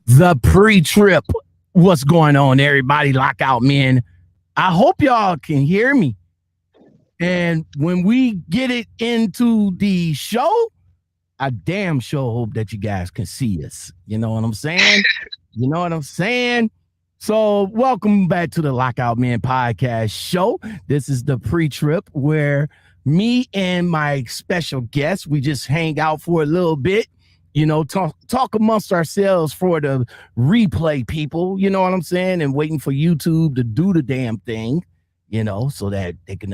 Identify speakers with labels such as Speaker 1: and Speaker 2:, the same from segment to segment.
Speaker 1: The pre-trip. What's going on, everybody? Lockoutmen. I hope y'all can hear me. And when we get it into the show, I damn sure hope that you guys can see us. You know what I'm saying? You know what I'm saying? So welcome back to the Lockoutmen podcast show. This is the pre-trip where me and my special guest, we just hang out for a little bit. You know, talk amongst ourselves for the replay people, you know what I'm saying? And waiting for YouTube to do the damn thing, you know, so that they can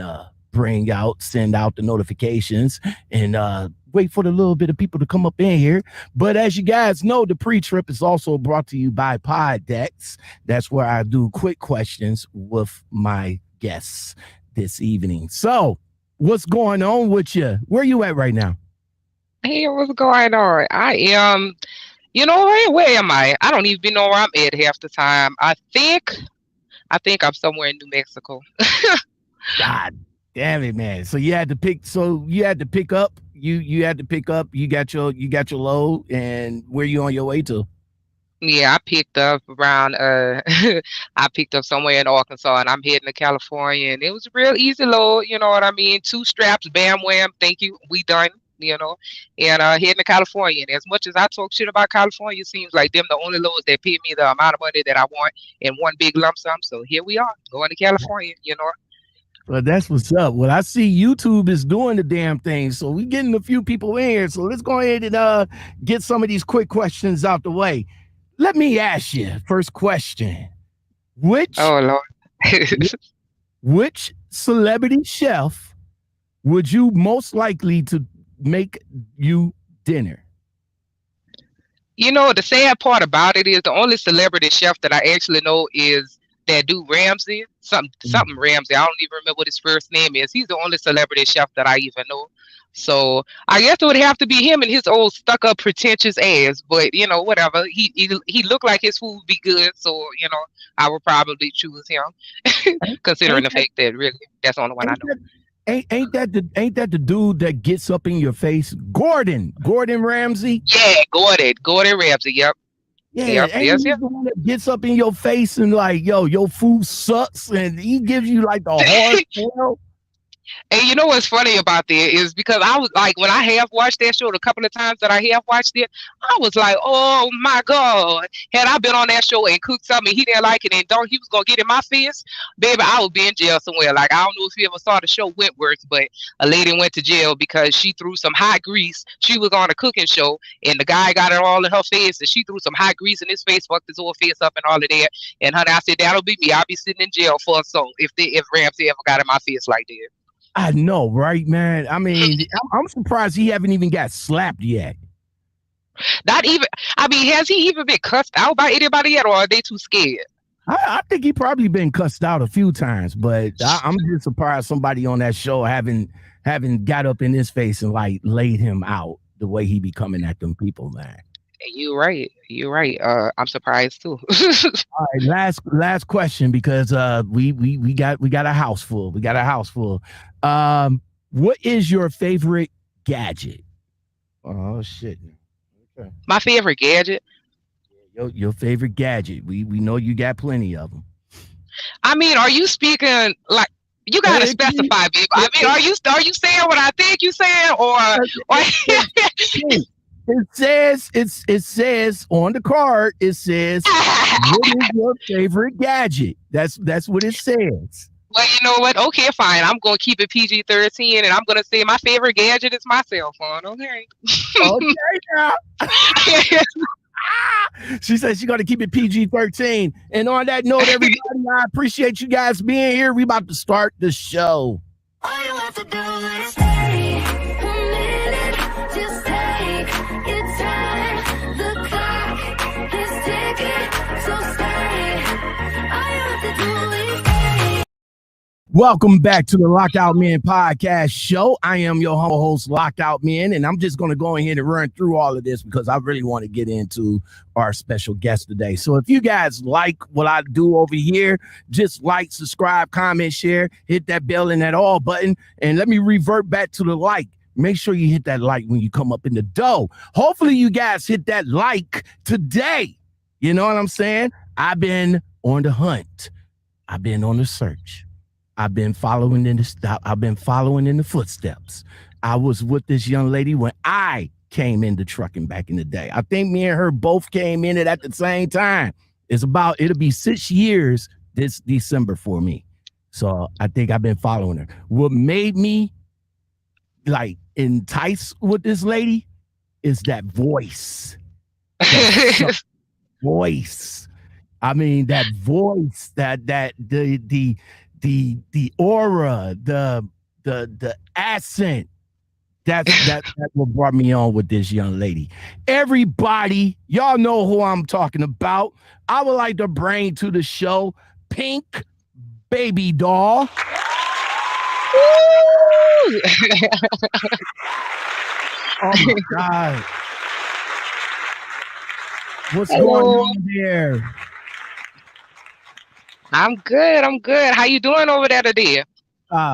Speaker 1: send out the notifications and wait for the little bit of people to come up in here. But as you guys know, the pre-trip is also brought to you by Politic. That's where I do quick questions with my guests this evening. So what's going on with you? Where you at right now?
Speaker 2: Hey, what's going on? I am, where am I? I don't even know where I'm at half the time. I think I'm somewhere in New Mexico.
Speaker 1: God damn it, man. So you had to pick up, you got your load, and where you on your way to?
Speaker 2: Yeah, I picked up around I picked up somewhere in Arkansas, and I'm heading to California, and it was a real easy load, you know what I mean? 2 straps, bam wham, thank you, we done. And heading to California. And as much as I talk shit about California, it seems like them the only loads that pay me the amount of money that I want in one big lump sum. So here we are, going to California,
Speaker 1: Well, that's what's up. Well, I see YouTube is doing the damn thing. So we're getting a few people in here. So let's go ahead and get some of these quick questions out the way. Let me ask you, first question. Which celebrity chef would you most likely to make you dinner?
Speaker 2: The sad part about it is the only celebrity chef that I actually know is that dude Ramsay, something Ramsay. I don't even remember what his first name is. He's the only celebrity chef that I even know. So I guess it would have to be him and his old stuck-up pretentious ass. But whatever. He looked like his food would be good. So I would probably choose him, considering the fact that really that's the only one I know.
Speaker 1: Ain't that the dude that gets up in your face? Gordon Ramsay?
Speaker 2: Yeah, Gordon Ramsay, yep.
Speaker 1: Yeah, yes. The one that gets up in your face and like, yo, your food sucks, and he gives you like the hard shell.
Speaker 2: And you know what's funny about that is because I was like, when I have watched that show, the couple of times that I have watched it, I was like, oh my God, had I been on that show and cooked something he didn't like it and he was going to get in my face, baby, I would be in jail somewhere. Like, I don't know if you ever saw the show Wentworth, but a lady went to jail because she threw some hot grease. She was on a cooking show and the guy got it all in her face and she threw some hot grease in his face, fucked his whole face up and all of that. And honey, I said, that'll be me. I'll be sitting in jail for a soul if Ramsay ever got in my face like that.
Speaker 1: I know, right, man? I mean, I'm surprised he haven't even got slapped yet.
Speaker 2: Not even. I mean, has he even been cussed out by anybody yet, or are they too scared?
Speaker 1: I think he probably been cussed out a few times, but I'm just surprised somebody on that show haven't got up in his face and like laid him out the way he be coming at them people, man.
Speaker 2: You're right. I'm surprised too.
Speaker 1: All right, last question because we got a house full. What is your favorite gadget? Oh shit. Okay.
Speaker 2: My favorite gadget?
Speaker 1: Your favorite gadget. We know you got plenty of them.
Speaker 2: I mean, are you speaking like you gotta specify, baby? I mean, are you saying what I think you saying, or
Speaker 1: It says on the card, it says, what is your favorite gadget? That's what it says.
Speaker 2: Well, you know what? Okay, fine. I'm going to keep it PG-13, and I'm going to say my favorite gadget is my cell phone. Okay.
Speaker 1: Okay, now. She said she's going to keep it PG-13. And on that note, everybody, I appreciate you guys being here. We about to start the show.
Speaker 3: All you have to do is stay a minute. Just take your time. The clock
Speaker 1: Welcome back to the Lockoutmen podcast show. I am your host, Lockoutmen, and I'm just going to go ahead and run through all of this because I really want to get into our special guest today. So if you guys like what I do over here, just like, subscribe, comment, share, hit that bell and that all button, and let me revert back to the like. Make sure you hit that like when you come up in the door. Hopefully you guys hit that like today. You know what I'm saying? I've been on the hunt. I've been on the search. I've been following in the footsteps. I was with this young lady when I came into trucking back in the day. I think me and her both came in it at the same time. It'll be 6 years this December for me. So I think I've been following her. What made me like entice with this lady is that voice. That voice. I mean, that voice, that the aura, the accent. That's what brought me on with this young lady. Everybody, y'all know who I'm talking about. I would like to bring to the show Pink Baby Doll. Oh my God. What's going on there?
Speaker 2: I'm good. How you doing over there today?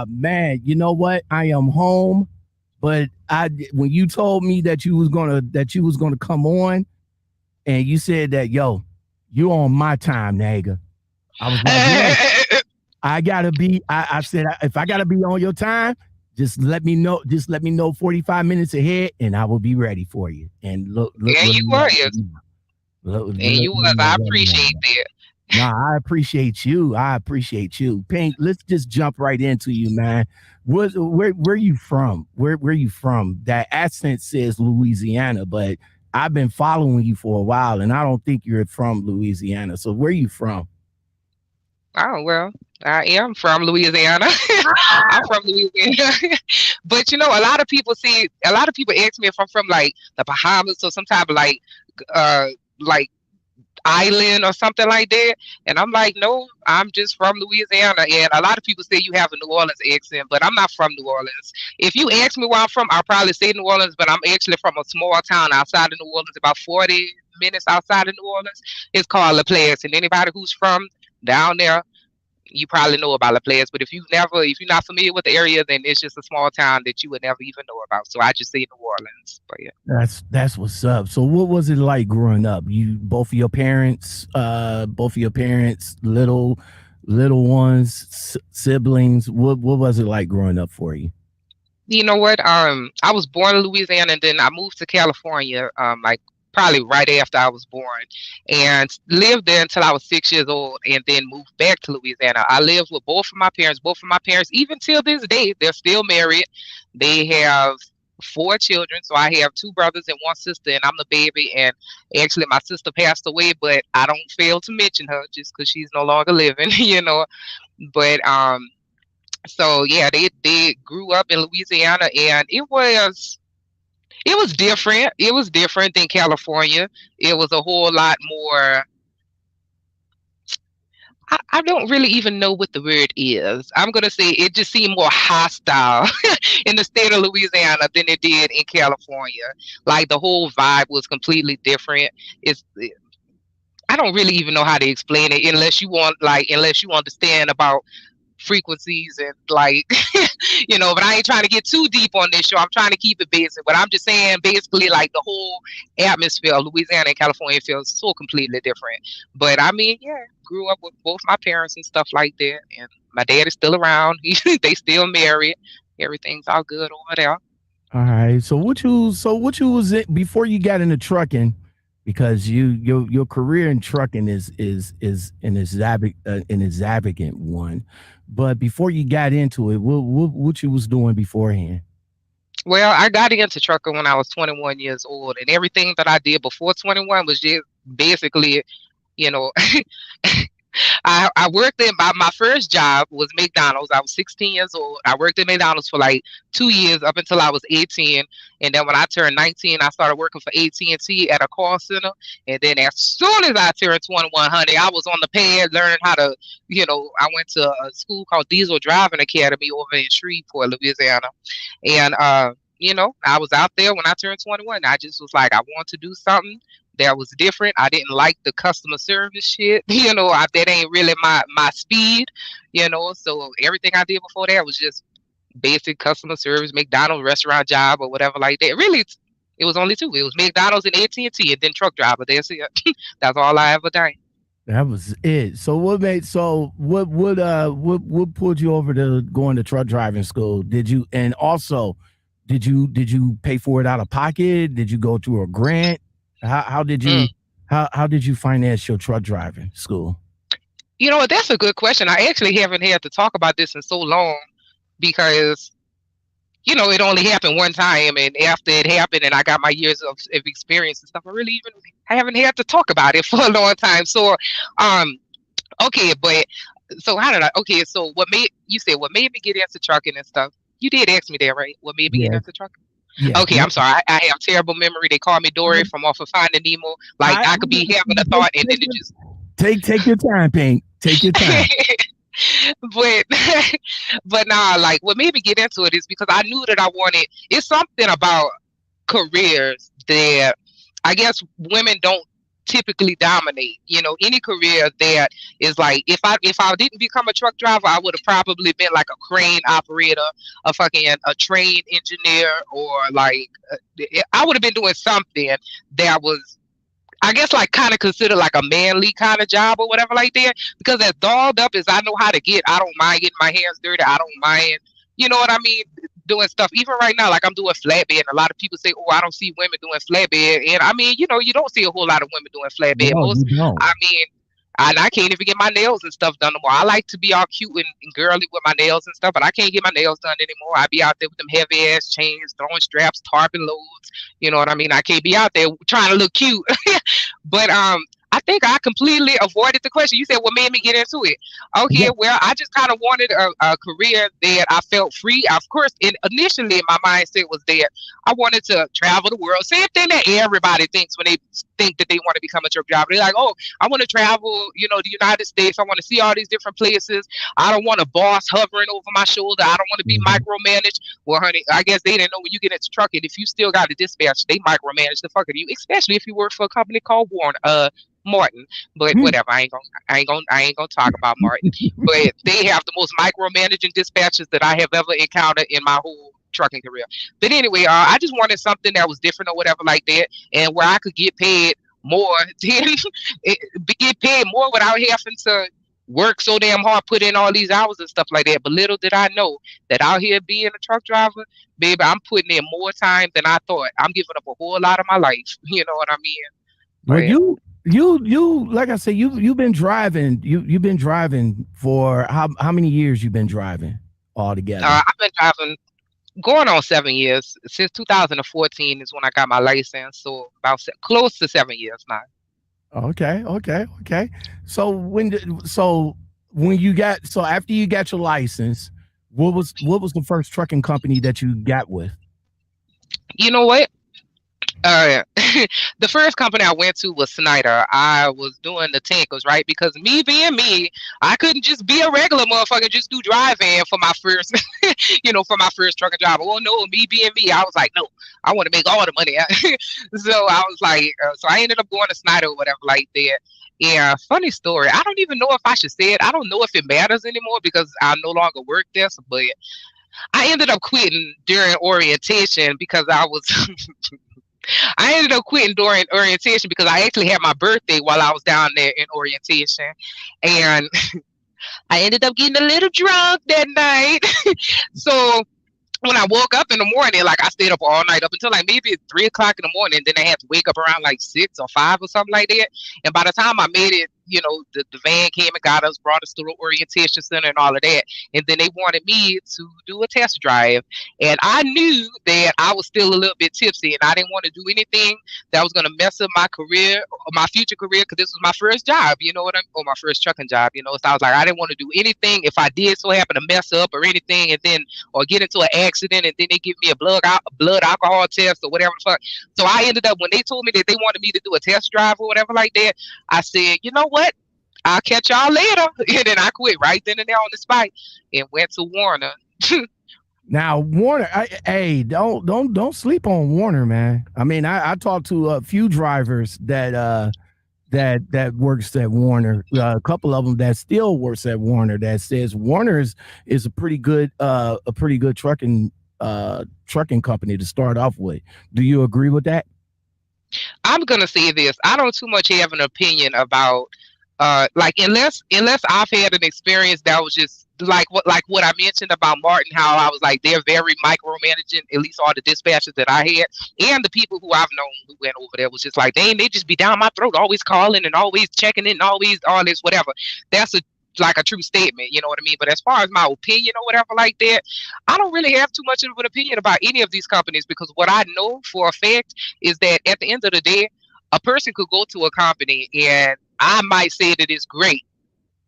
Speaker 1: Man, you know what? I am home, but when you told me that you was gonna come on, and you said that, yo, you on my time, nigga. I was like, yo, I gotta be. I said, if I gotta be on your time, just let me know. Just let me know 45 minutes ahead, and I will be ready for you. And look,
Speaker 2: yeah, you were. And you was. I appreciate that.
Speaker 1: Nah, I appreciate you. Pink, let's just jump right into you, man. Where you from? Where you from? That accent says Louisiana, but I've been following you for a while, and I don't think you're from Louisiana. So where you from?
Speaker 2: Oh, well, I am from Louisiana. I'm from Louisiana. But a lot of people ask me if I'm from like the Bahamas or some type of like island or something like that, and I'm like, no, I'm just from Louisiana. And a lot of people say you have a New Orleans accent, but I'm not from New Orleans. If you ask me where I'm from, I'll probably say New Orleans, but I'm actually from a small town outside of New Orleans, about 40 minutes outside of New Orleans. It's called La Place, and anybody who's from down there, you probably know about La Place. But if you're not familiar with the area, then it's just a small town that you would never even know about. So I just say New Orleans. But yeah,
Speaker 1: that's what's up. So what was it like growing up? Both of your parents, little ones, siblings. What was it like growing up for you?
Speaker 2: You know what? I was born in Louisiana, and then I moved to California. Like probably right after I was born, and lived there until I was 6 years old, and then moved back to Louisiana. I lived with both of my parents. Even till this day, they're still married. They have 4 children. So I have 2 brothers and 1 sister, and I'm the baby. And actually, my sister passed away, but I don't fail to mention her just because she's no longer living, But so yeah, they grew up in Louisiana, and it was different. It was different than California. It was a whole lot more. I don't really even know what the word is. I'm going to say it just seemed more hostile in the state of Louisiana than it did in California. Like the whole vibe was completely different. I don't really even know how to explain it unless you understand about frequencies and like but I ain't trying to get too deep on this show. I'm trying to keep it basic, but I'm just saying basically like the whole atmosphere of Louisiana and California feels so completely different. But I mean, yeah, grew up with both my parents and stuff like that, and my dad is still around. They still married. Everything's all good over there.
Speaker 1: All right. So what you was it before you got into trucking? Because your career in trucking is an extravagant one. But before you got into it, what you was doing beforehand?
Speaker 2: Well, I got into trucking when I was 21 years old, and everything that I did before 21 was just basically, I worked in my first job was McDonald's. I was 16 years old. I worked at McDonald's for like 2 years up until I was 18. And then when I turned 19, I started working for AT&T at a call center. And then as soon as I turned 21, honey, I was on the pad learning how to, I went to a school called Diesel Driving Academy over in Shreveport, Louisiana. And, I was out there when I turned 21. I just was like, I want to do something that was different. I didn't like the customer service shit. That ain't really my speed, so everything I did before that was just basic customer service, McDonald's restaurant job or whatever like that. Really, it was only two. It was McDonald's and AT&T and then truck driver. That's it. That's all I ever done.
Speaker 1: That was it. So what pulled you over to going to truck driving school? Did you pay for it out of pocket? Did you go through a grant? How did you finance your truck driving school?
Speaker 2: That's a good question. I actually haven't had to talk about this in so long because it only happened one time, and after it happened and I got my years of experience and stuff, I haven't had to talk about it for a long time. So okay, but so what made me get into trucking and stuff? You did ask me that, right? What made me get into trucking? Yeah. Okay, I'm sorry. I have terrible memory. They call me Dory from off of Finding Nemo. Like I could be having a thought and then it just
Speaker 1: take your time, Pink. Take your time.
Speaker 2: but nah, like what made me get into it is because I knew that it's something about careers that I guess women don't typically dominate. Any career that is like, if I didn't become a truck driver, I would have probably been like a crane operator, a train engineer, or like I would have been doing something that was, I guess, like kind of considered like a manly kind of job or whatever like that. Because as dolled up as I know how to get, I don't mind getting my hands dirty. I don't mind, you know what I mean, doing stuff. Even right now, like I'm doing flatbed, and a lot of people say, "Oh, I don't see women doing flatbed." And I mean, you don't see a whole lot of women doing flatbed. I can't even get my nails and stuff done anymore. I like to be all cute and girly with my nails and stuff, but I can't get my nails done anymore. I be out there with them heavy ass chains, throwing straps, tarping loads. You know what I mean? I can't be out there trying to look cute. But I think I completely avoided the question. You said what made me get into it. Okay, yeah. Well, I just kind of wanted a career that I felt free. Of course, initially my mindset was that I wanted to travel the world. Same thing that everybody thinks when they think that they want to become a truck driver. They're like, oh, I want to travel, the United States. I want to see all these different places. I don't want a boss hovering over my shoulder. I don't want to be micromanaged. Well, honey, I guess they didn't know when you get into trucking, if you still got a dispatch, they micromanage the fuck out of you, especially if you work for a company called Martin, but whatever. I ain't gonna talk about Martin. But they have the most micromanaging dispatches that I have ever encountered in my whole trucking career. But anyway, I just wanted something that was different or whatever like that, and where I could get paid more, get paid more without having to work so damn hard, put in all these hours and stuff like that. But little did I know that out here being a truck driver, baby, I'm putting in more time than I thought. I'm giving up a whole lot of my life. You know what I mean?
Speaker 1: Well, you like I said, you've been driving. You've been driving for how many years? You've been driving altogether?
Speaker 2: I've been driving going on 7 years. Since 2014 is when I got my license. So about close to 7 years now.
Speaker 1: Okay. So after you got your license, what was the first trucking company that you got with?
Speaker 2: You know what? The first company I went to was Snyder. I was doing the tankers, right? Because me being me, I couldn't just be a regular motherfucker, just do driving for my first, for my first trucking job. Oh no, me being me, I was like, no, I want to make all the money. So I was like, so I ended up going to Snyder or whatever like that. Yeah, funny story. I don't even know if I should say it. I don't know if it matters anymore because I no longer work there. But I ended up quitting during orientation because I ended up quitting during orientation because I actually had my birthday while I was down there in orientation. And I ended up getting a little drunk that night. So when I woke up in the morning, like I stayed up all night up until like maybe 3 o'clock in the morning. Then I had to wake up around like 6 or 5 or something like that. And by the time I made it the van came and got us, brought us to the orientation center and all of that. And then they wanted me to do a test drive. And I knew that I was still a little bit tipsy and I didn't want to do anything that was going to mess up my career or my future career, because this was my first job, or my first trucking job, So I was like, I didn't want to do anything if I did so happen to mess up or anything, and then or get into an accident and then they give me a blood alcohol test or whatever the fuck. So I ended up, when they told me that they wanted me to do a test drive or whatever like that, I said, you know what? I'll catch y'all later. And then I quit right then and there on the spot and went to Warner.
Speaker 1: Now Warner, hey, don't sleep on Warner, man. I mean, I talked to a few drivers that works at Warner, a couple of them that still works at Warner, that says Warner's is a pretty good trucking company to start off with. Do you agree with that?
Speaker 2: I'm gonna say this. I don't too much have an opinion about unless I've had an experience that was just like what I mentioned about Martin, how I was like, they're very micromanaging, at least all the dispatchers that I had, and the people who I've known who went over there was just like, they just be down my throat, always calling and always checking in and always all this whatever. That's a true statement, you know what I mean? But as far as my opinion or whatever like that, I don't really have too much of an opinion about any of these companies, because what I know for a fact is that at the end of the day, a person could go to a company and I might say that it's great,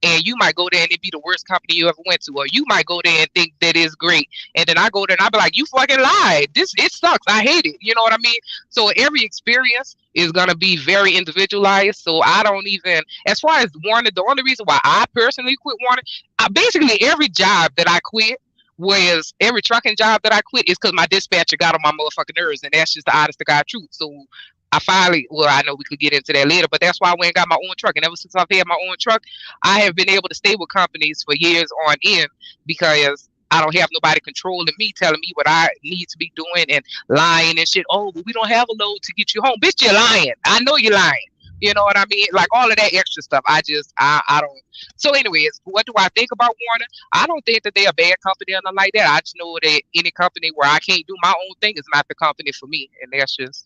Speaker 2: and you might go there and it be the worst company you ever went to, or you might go there and think that it's great, and then I go there and I be like, you fucking lied, it sucks, I hate it, you know what I mean? So every experience is gonna be very individualized. So I don't even, as far as Warner, the only reason why I personally quit Warner, basically every job that I quit, whereas every trucking job that I quit, is because my dispatcher got on my motherfucking nerves, and that's just the honest to God truth. So I know we could get into that later, but that's why I went and got my own truck. And ever since I've had my own truck, I have been able to stay with companies for years on end, because I don't have nobody controlling me, telling me what I need to be doing and lying and shit. Oh, but we don't have a load to get you home. Bitch, you're lying. I know you're lying. You know what I mean? Like all of that extra stuff. I don't. So anyways, what do I think about Warner? I don't think that they're a bad company or nothing like that. I just know that any company where I can't do my own thing is not the company for me. And that's just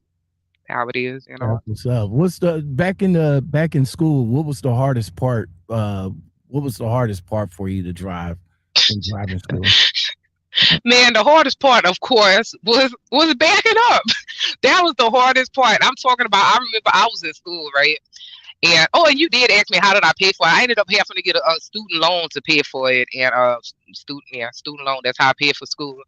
Speaker 2: how it is,
Speaker 1: What's up? What's the back in school? What was the hardest part? What was the hardest part for you to drive in driving school?
Speaker 2: Man, the hardest part, of course, was backing up. That was the hardest part. I'm talking about. I remember I was in school, right? And and you did ask me how did I pay for it. I ended up having to get a student loan to pay for it, and student loan. That's how I paid for school.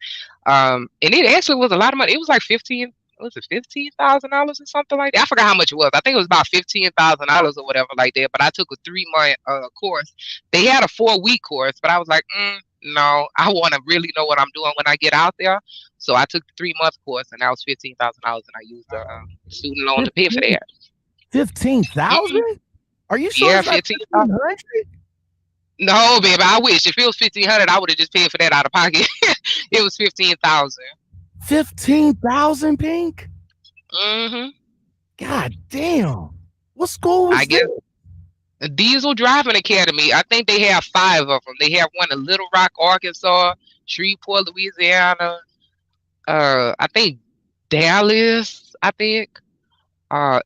Speaker 2: And it actually was a lot of money. It was like $15,000 or something like that. I forgot how much it was. I think it was about $15,000 or whatever like that. But I took a 3-month course. They had a 4-week course, but I was like, no, I want to really know what I'm doing when I get out there. So I took the 3-month course, and that was $15,000, and I used the student loan to pay for that.
Speaker 1: 15,000? Are you sure?
Speaker 2: Yeah, 15,000. No, baby, I wish. If it was 1,500, I would have just paid for that out of pocket. It was 15,000.
Speaker 1: 15,000, Pink?
Speaker 2: Mm-hmm.
Speaker 1: God damn. What school was that?
Speaker 2: A Diesel Driving Academy. I think they have 5 of them. They have one in Little Rock, Arkansas, Shreveport, Louisiana. I think Dallas. I think.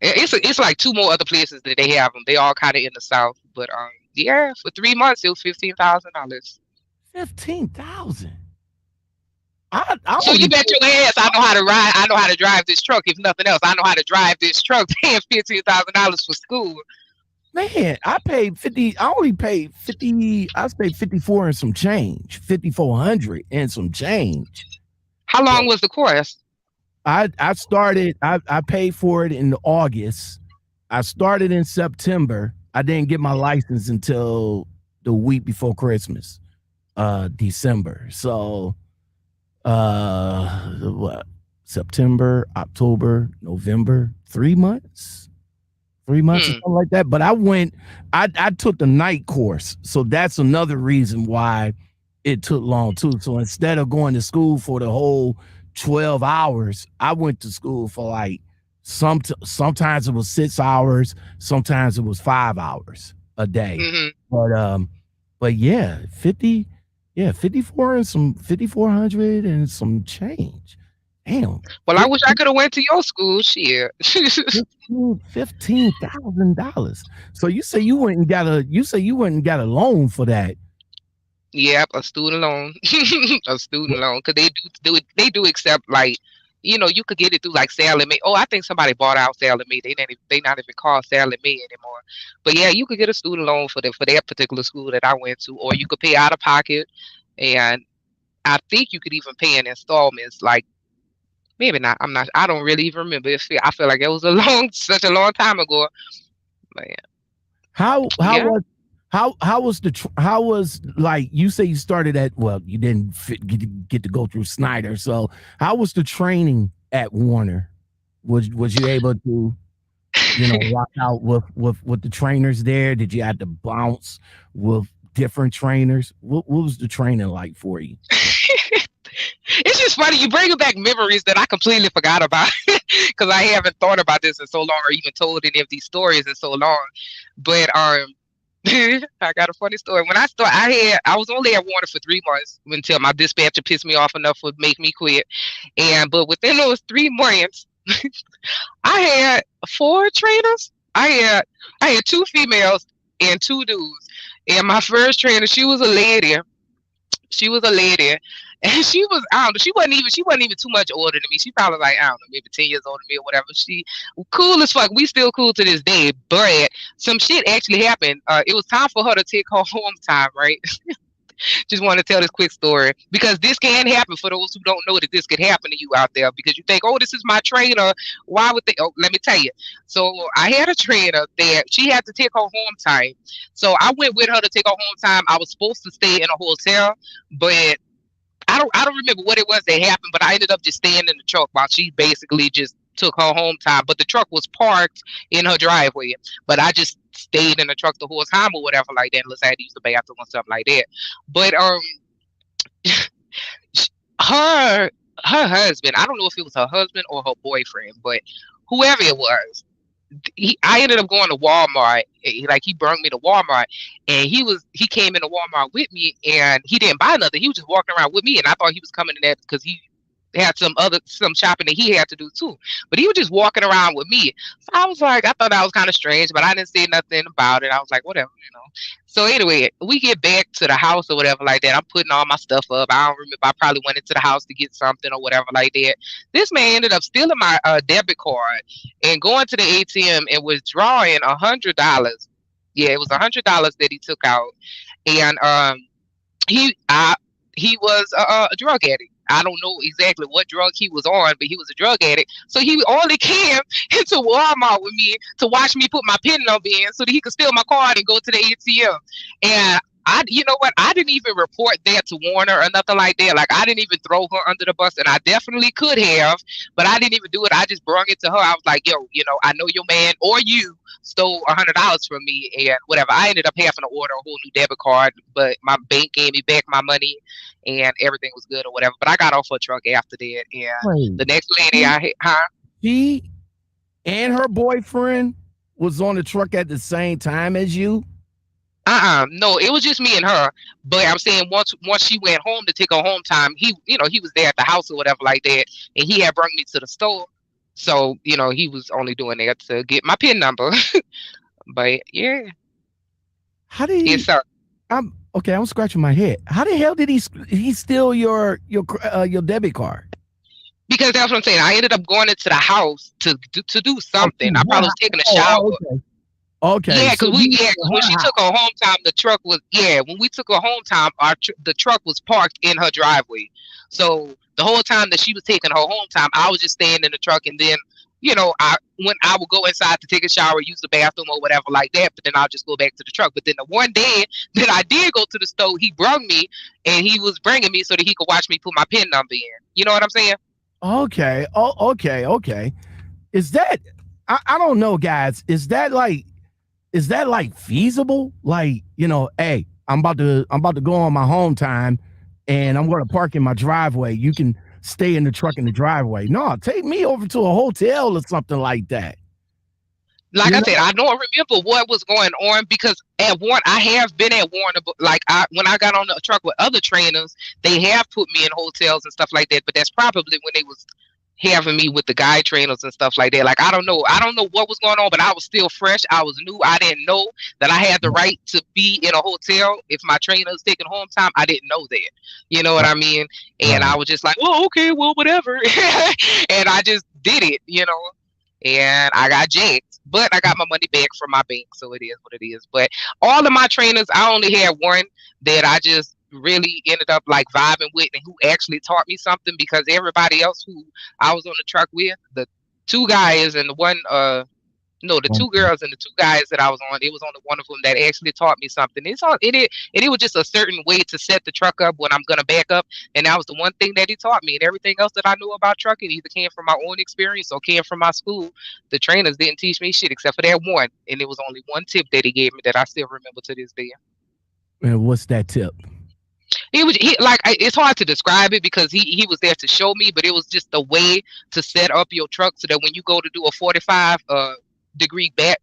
Speaker 2: It's like 2 more other places that they have them. They all kind of in the South. But yeah, for 3 months it was $15,000.
Speaker 1: 15,000.
Speaker 2: So you bet your ass I know how to ride. I know how to drive this truck. If nothing else, I know how to drive this truck. Paying $15,000 for school.
Speaker 1: Man, I paid 50. I only paid 50. I paid 54 and some change. 5,400 and some change.
Speaker 2: How long was the course?
Speaker 1: I started. I paid for it in August. I started in September. I didn't get my license until the week before Christmas, December. So. What? September, October, November, 3 months, or something like that. But I took the night course. So that's another reason why it took long too. So instead of going to school for the whole 12 hours, I went to school for like sometimes it was 6 hours, sometimes it was 5 hours a day.
Speaker 2: Mm-hmm.
Speaker 1: But yeah, 54 and some 5,400 and some change. Damn.
Speaker 2: Well, I wish I could have went to your school. Shit.
Speaker 1: $15,000. So you say you went and got a loan for that.
Speaker 2: Yep, a student loan. A student loan. Because they do accept, like, you could get it through like Sallie Mae. Oh, I think somebody bought out Sallie Mae. They not even call Sallie Mae anymore. But yeah, you could get a student loan for that particular school that I went to, or you could pay out of pocket, and I think you could even pay in installments. Like, maybe not. I'm not. I don't really even remember. I feel like it was such a long time ago. But yeah.
Speaker 1: How
Speaker 2: Yeah.
Speaker 1: was like, you say you started at, well, you didn't get to go through Snyder, so how was the training at Warner? Was you able to rock out with the trainers there? Did you have to bounce with different trainers? What was the training like for you?
Speaker 2: It's just funny. You bring back memories that I completely forgot about because I haven't thought about this in so long, or even told any of these stories in so long. But I got a funny story. When I started, I was only at Warner for 3 months until my dispatcher pissed me off enough to make me quit. But within those 3 months, I had 4 trainers. I had 2 females and 2 dudes. And my first trainer, she was a lady. And she was, I don't know, she wasn't even too much older than me. She probably like, I don't know, maybe 10 years older than me or whatever. She cool as fuck. We still cool to this day. But some shit actually happened. It was time for her to take her home time, right? Just want to tell this quick story because this can happen for those who don't know that this could happen to you out there, because you think, oh, this is my trainer. Why would they? Oh, let me tell you. So I had a trainer that she had to take her home time. So I went with her to take her home time. I was supposed to stay in a hotel, but I don't remember what it was that happened, but I ended up just staying in the truck while she basically just took her home time. But the truck was parked in her driveway, but I just stayed in the truck the whole time or whatever like that, unless I had to use the bathroom or something like that. But her husband, I don't know if it was her husband or her boyfriend, but whoever it was, I ended up going to Walmart. Like, he brought me to Walmart, and he came into Walmart with me, and he didn't buy nothing. He was just walking around with me, and I thought he was coming in there because he had some shopping that he had to do too. But he was just walking around with me. So I was like, I thought that was kind of strange, but I didn't say nothing about it. I was like, whatever, So anyway, we get back to the house or whatever like that. I'm putting all my stuff up. I don't remember. I probably went into the house to get something or whatever like that. This man ended up stealing my debit card and going to the ATM and withdrawing $100. Yeah, it was $100 that he took out, and he was a drug addict. I don't know exactly what drug he was on, but he was a drug addict. So he only came into Walmart with me to watch me put my PIN number in so that he could steal my card and go to the ATM. And you know what? I didn't even report that to Warner or nothing like that. Like, I didn't even throw her under the bus, and I definitely could have, but I didn't even do it. I just brought it to her. I was like, yo, I know your man or you stole $100 from me and whatever. I ended up having to order a whole new debit card, but my bank gave me back my money and everything was good or whatever. But I got off her truck after that. And the next lady
Speaker 1: she and her boyfriend was on the truck at the same time as you?
Speaker 2: No, it was just me and her. But I'm saying once she went home to take her home time, he was there at the house or whatever like that, and he had brought me to the store. So, he was only doing that to get my PIN number. But yeah.
Speaker 1: How did he?
Speaker 2: Yes, sir.
Speaker 1: I'm scratching my head. How the hell did he steal your debit card?
Speaker 2: Because that's what I'm saying. I ended up going into the house to do something. I probably was taking a shower.
Speaker 1: Okay.
Speaker 2: Yeah, because when she took her home time, the truck was when we took her home time, the truck was parked in her driveway. So the whole time that she was taking her home time, I was just staying in the truck, and then when I would go inside to take a shower, use the bathroom or whatever like that, but then I'll just go back to the truck. But then the one day that I did go to the store, he brought me, and he was bringing me so that he could watch me put my PIN number in. You know what I'm saying?
Speaker 1: Okay. Oh, okay. Is that, I don't know, guys. Is that like feasible? Like, hey, I'm about to go on my home time and I'm going to park in my driveway. You can stay in the truck in the driveway. No, take me over to a hotel or something like that.
Speaker 2: Like I said, I don't remember what was going on because at Warner, I have been at Warner, but when I got on the truck with other trainers, they have put me in hotels and stuff like that. But that's probably when they was having me with the guy trainers and stuff like that. Like I don't know what was going on, but I was still fresh. I was new. I didn't know that I had the right to be in a hotel if my trainer was taking home time. I didn't know that. You know what I mean? And I was just like, well, okay, well, whatever. And I just did it, you know. And I got jacked, but I got my money back from my bank, so it is what it is. But all of my trainers, I only had one that I just really ended up like vibing with and who actually taught me something, because everybody else who I was on the truck with, the two guys and the one the two girls and the two guys that I was on, it was only one of them that actually taught me something. It was just a certain way to set the truck up when I'm gonna back up, and that was the one thing that he taught me. And everything else that I knew about trucking either came from my own experience or came from my school. The trainers didn't teach me shit except for that one, and it was only one tip that he gave me that I still remember to this day.
Speaker 1: And what's that tip?
Speaker 2: It's hard to describe it because he was there to show me, but it was just a way to set up your truck so that when you go to do a 45 degree back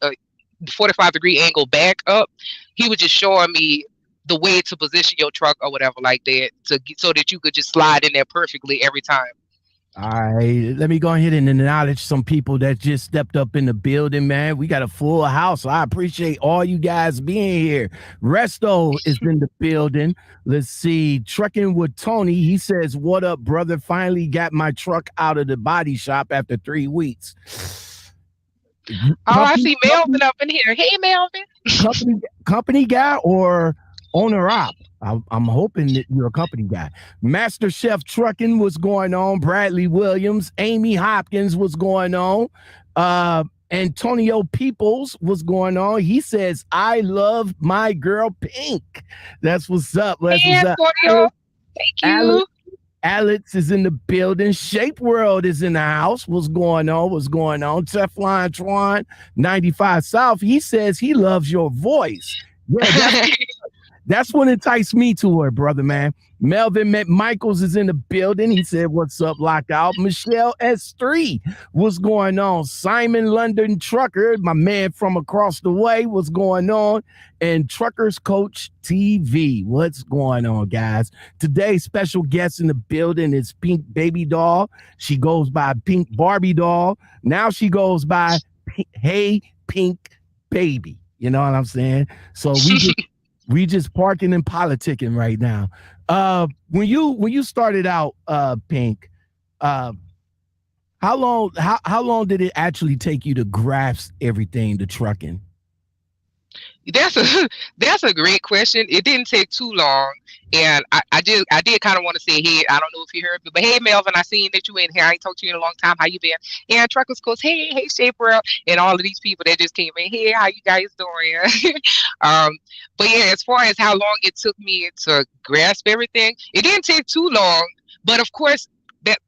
Speaker 2: 45 degree angle back up, he was just showing me the way to position your truck or whatever like that so that you could just slide in there perfectly every time.
Speaker 1: All right, let me go ahead and acknowledge some people that just stepped up in the building, man. We got a full house, so I appreciate all you guys being here. Resto is in the building. Let's see, Trucking with Tony. He says, "What up, brother? Finally got my truck out of the body shop after 3 weeks."
Speaker 2: I see Melvin up in here. Hey, Melvin.
Speaker 1: Company guy or owner op? I'm hoping that you're a company guy. Master Chef Trucking, what's going on? Bradley Williams, Amy Hopkins, what's going on? Antonio Peoples, what's going on? He says, "I love my girl Pink." That's what's up. That's what's up.
Speaker 2: Antonio. Thank you.
Speaker 1: Alex is in the building. Shape World is in the house. What's going on? What's going on? Teflon Twan, 95 South. He says he loves your voice. Yeah, that's what enticed me to her, brother, man. Melvin McMichaels is in the building. He said, "What's up, Lockout?" Michelle S3, what's going on? Simon London Trucker, my man from across the way, what's going on? And Truckers Coach TV, what's going on, guys? Today's special guest in the building is Pink Baby Doll. She goes by Pink Barbie Doll. Now she goes by Hey Pink Baby. You know what I'm saying? So we just parking and politicking right now. When you started out, Pink, how long did it actually take you to grasp everything to trucking?
Speaker 2: That's a great question. It didn't take too long, and I did kind of want to say, hey, I don't know if you heard me, but hey, Melvin, I seen that you in here. I ain't talked to you in a long time. How you been? And Truckers Coach, hey, Shape World, and all of these people that just came in. Hey, how you guys doing? But yeah, as far as how long it took me to grasp everything, it didn't take too long. But of course,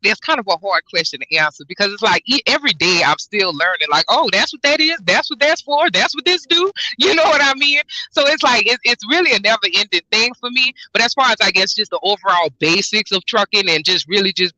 Speaker 2: that's kind of a hard question to answer, because it's like every day I'm still learning, like, oh, that's what that is, that's what that's for, that's what this do, you know what I mean? So it's like it's really a never ending thing for me. But as far as I guess just the overall basics of trucking and just really just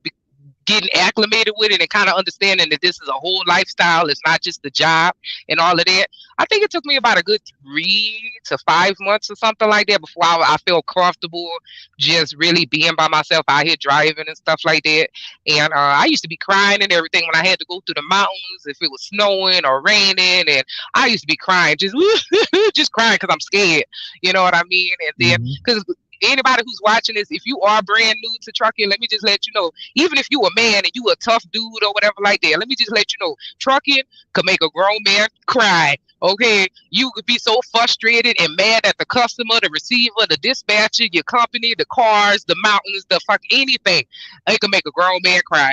Speaker 2: getting acclimated with it and kind of understanding that this is a whole lifestyle, it's not just the job and all of that, I think it took me about a good 3 to 5 months or something like that before I felt comfortable just really being by myself out here driving and stuff like that. And I used to be crying and everything when I had to go through the mountains if it was snowing or raining, and I used to be crying, just crying because I'm scared, you know what I mean? And then because anybody who's watching this, if you are brand new to trucking, let me just let you know, even if you a man and you a tough dude or whatever like that, let me just let you know, trucking could make a grown man cry. Okay, you could be so frustrated and mad at the customer, the receiver, the dispatcher, your company, the cars, the mountains, the fuck anything. It could make a grown man cry.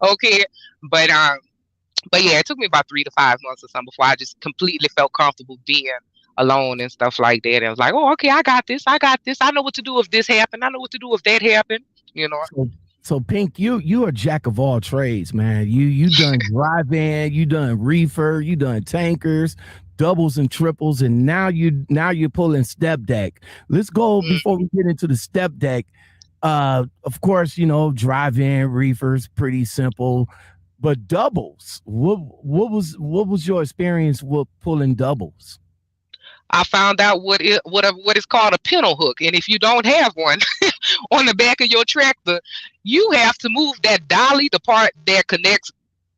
Speaker 2: Okay, but yeah, it took me about 3 to 5 months or something before I just completely felt comfortable being alone and stuff like that. And I was like, oh, okay, I got this. I know what to do if this happened. I know what to do if that happened, you know.
Speaker 1: So Pink, you are jack of all trades, man. You done drive-in, you done reefer, you done tankers, doubles and triples, and now you're pulling step deck. Let's go before we get into the step deck. Of course, you know, drive-in reefers, pretty simple. But doubles, what was your experience with pulling doubles?
Speaker 2: I found out what is called a pintle hook, and if you don't have one, on the back of your tractor, you have to move that dolly, the part that connects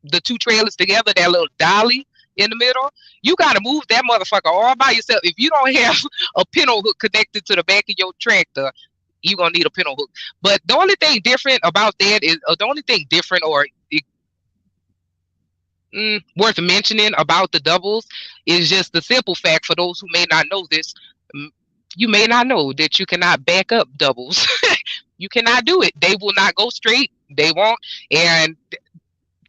Speaker 2: the two trailers together, that little dolly in the middle. You got to move that motherfucker all by yourself. If you don't have a pintle hook connected to the back of your tractor, you're going to need a pintle hook. But the only thing different about that is, worth mentioning about the doubles is just the simple fact, for those who may not know this, you may not know that you cannot back up doubles. You cannot do it. They will not go straight. They won't. And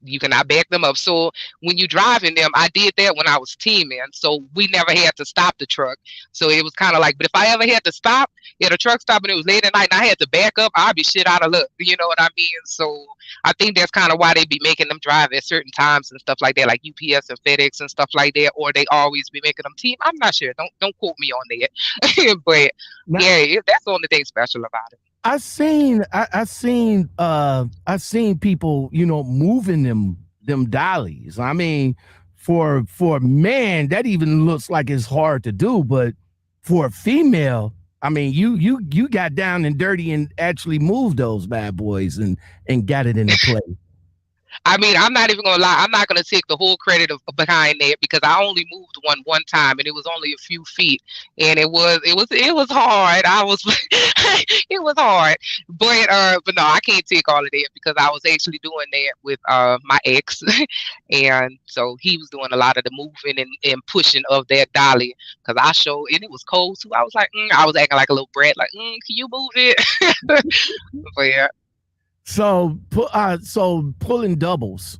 Speaker 2: you cannot back them up. So when you driving them, I did that when I was teaming. So we never had to stop the truck. So it was kind of like, but if I ever had to stop at a truck stop and it was late at night and I had to back up, I'd be shit out of luck. You know what I mean? So I think that's kind of why they be making them drive at certain times and stuff like that, like UPS and FedEx and stuff like that, or they always be making them team. I'm not sure. Don't quote me on that. But yeah, that's the only thing special about it.
Speaker 1: I seen people, moving them dollies. I mean, for a man, that even looks like it's hard to do, but for a female, I mean, you got down and dirty and actually moved those bad boys and got it into play.
Speaker 2: I mean, I'm not even gonna lie. I'm not gonna take the whole credit behind that, because I only moved one time, and it was only a few feet, and it was hard. It was hard, but no, I can't take all of that, because I was actually doing that with my ex, and so he was doing a lot of the moving and pushing of that dolly, because and it was cold too. I was like, I was acting like a little brat, like, can you move it? But yeah.
Speaker 1: So pulling doubles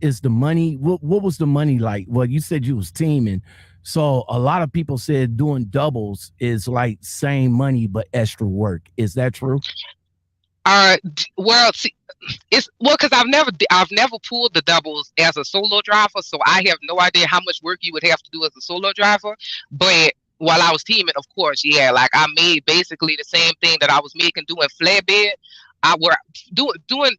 Speaker 1: is the money. What was the money like? Well, you said you was teaming, so a lot of people said doing doubles is like same money but extra work. Is that true?
Speaker 2: Well, see, because I've never pulled the doubles as a solo driver, so I have no idea how much work you would have to do as a solo driver. But while I was teaming, of course, yeah, like I made basically the same thing that I was making doing flatbed. I were doing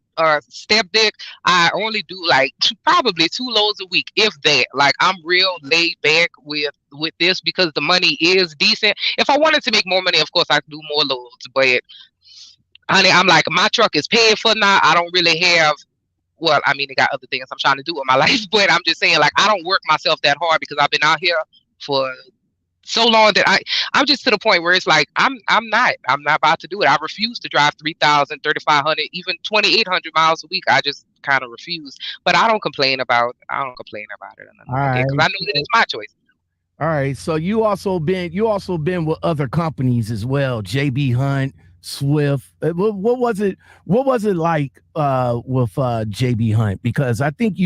Speaker 2: step deck. I only do like probably 2 loads a week, if that. Like, I'm real laid back with this, because the money is decent. If I wanted to make more money, of course I could do more loads. But honey, I'm like, my truck is paid for now. I don't really have. Well, I mean, I got other things I'm trying to do in my life, but I'm just saying, like, I don't work myself that hard, because I've been out here for so long that I'm just to the point where it's like I'm not about to do it. I refuse to drive 3,000, 3,500, even 2,800 miles a week. I just kind of refuse. But I don't complain about it. All right, because I know that it's my choice.
Speaker 1: All right. So you also been with other companies as well, JB Hunt, Swift. What was it like with JB Hunt? Because I think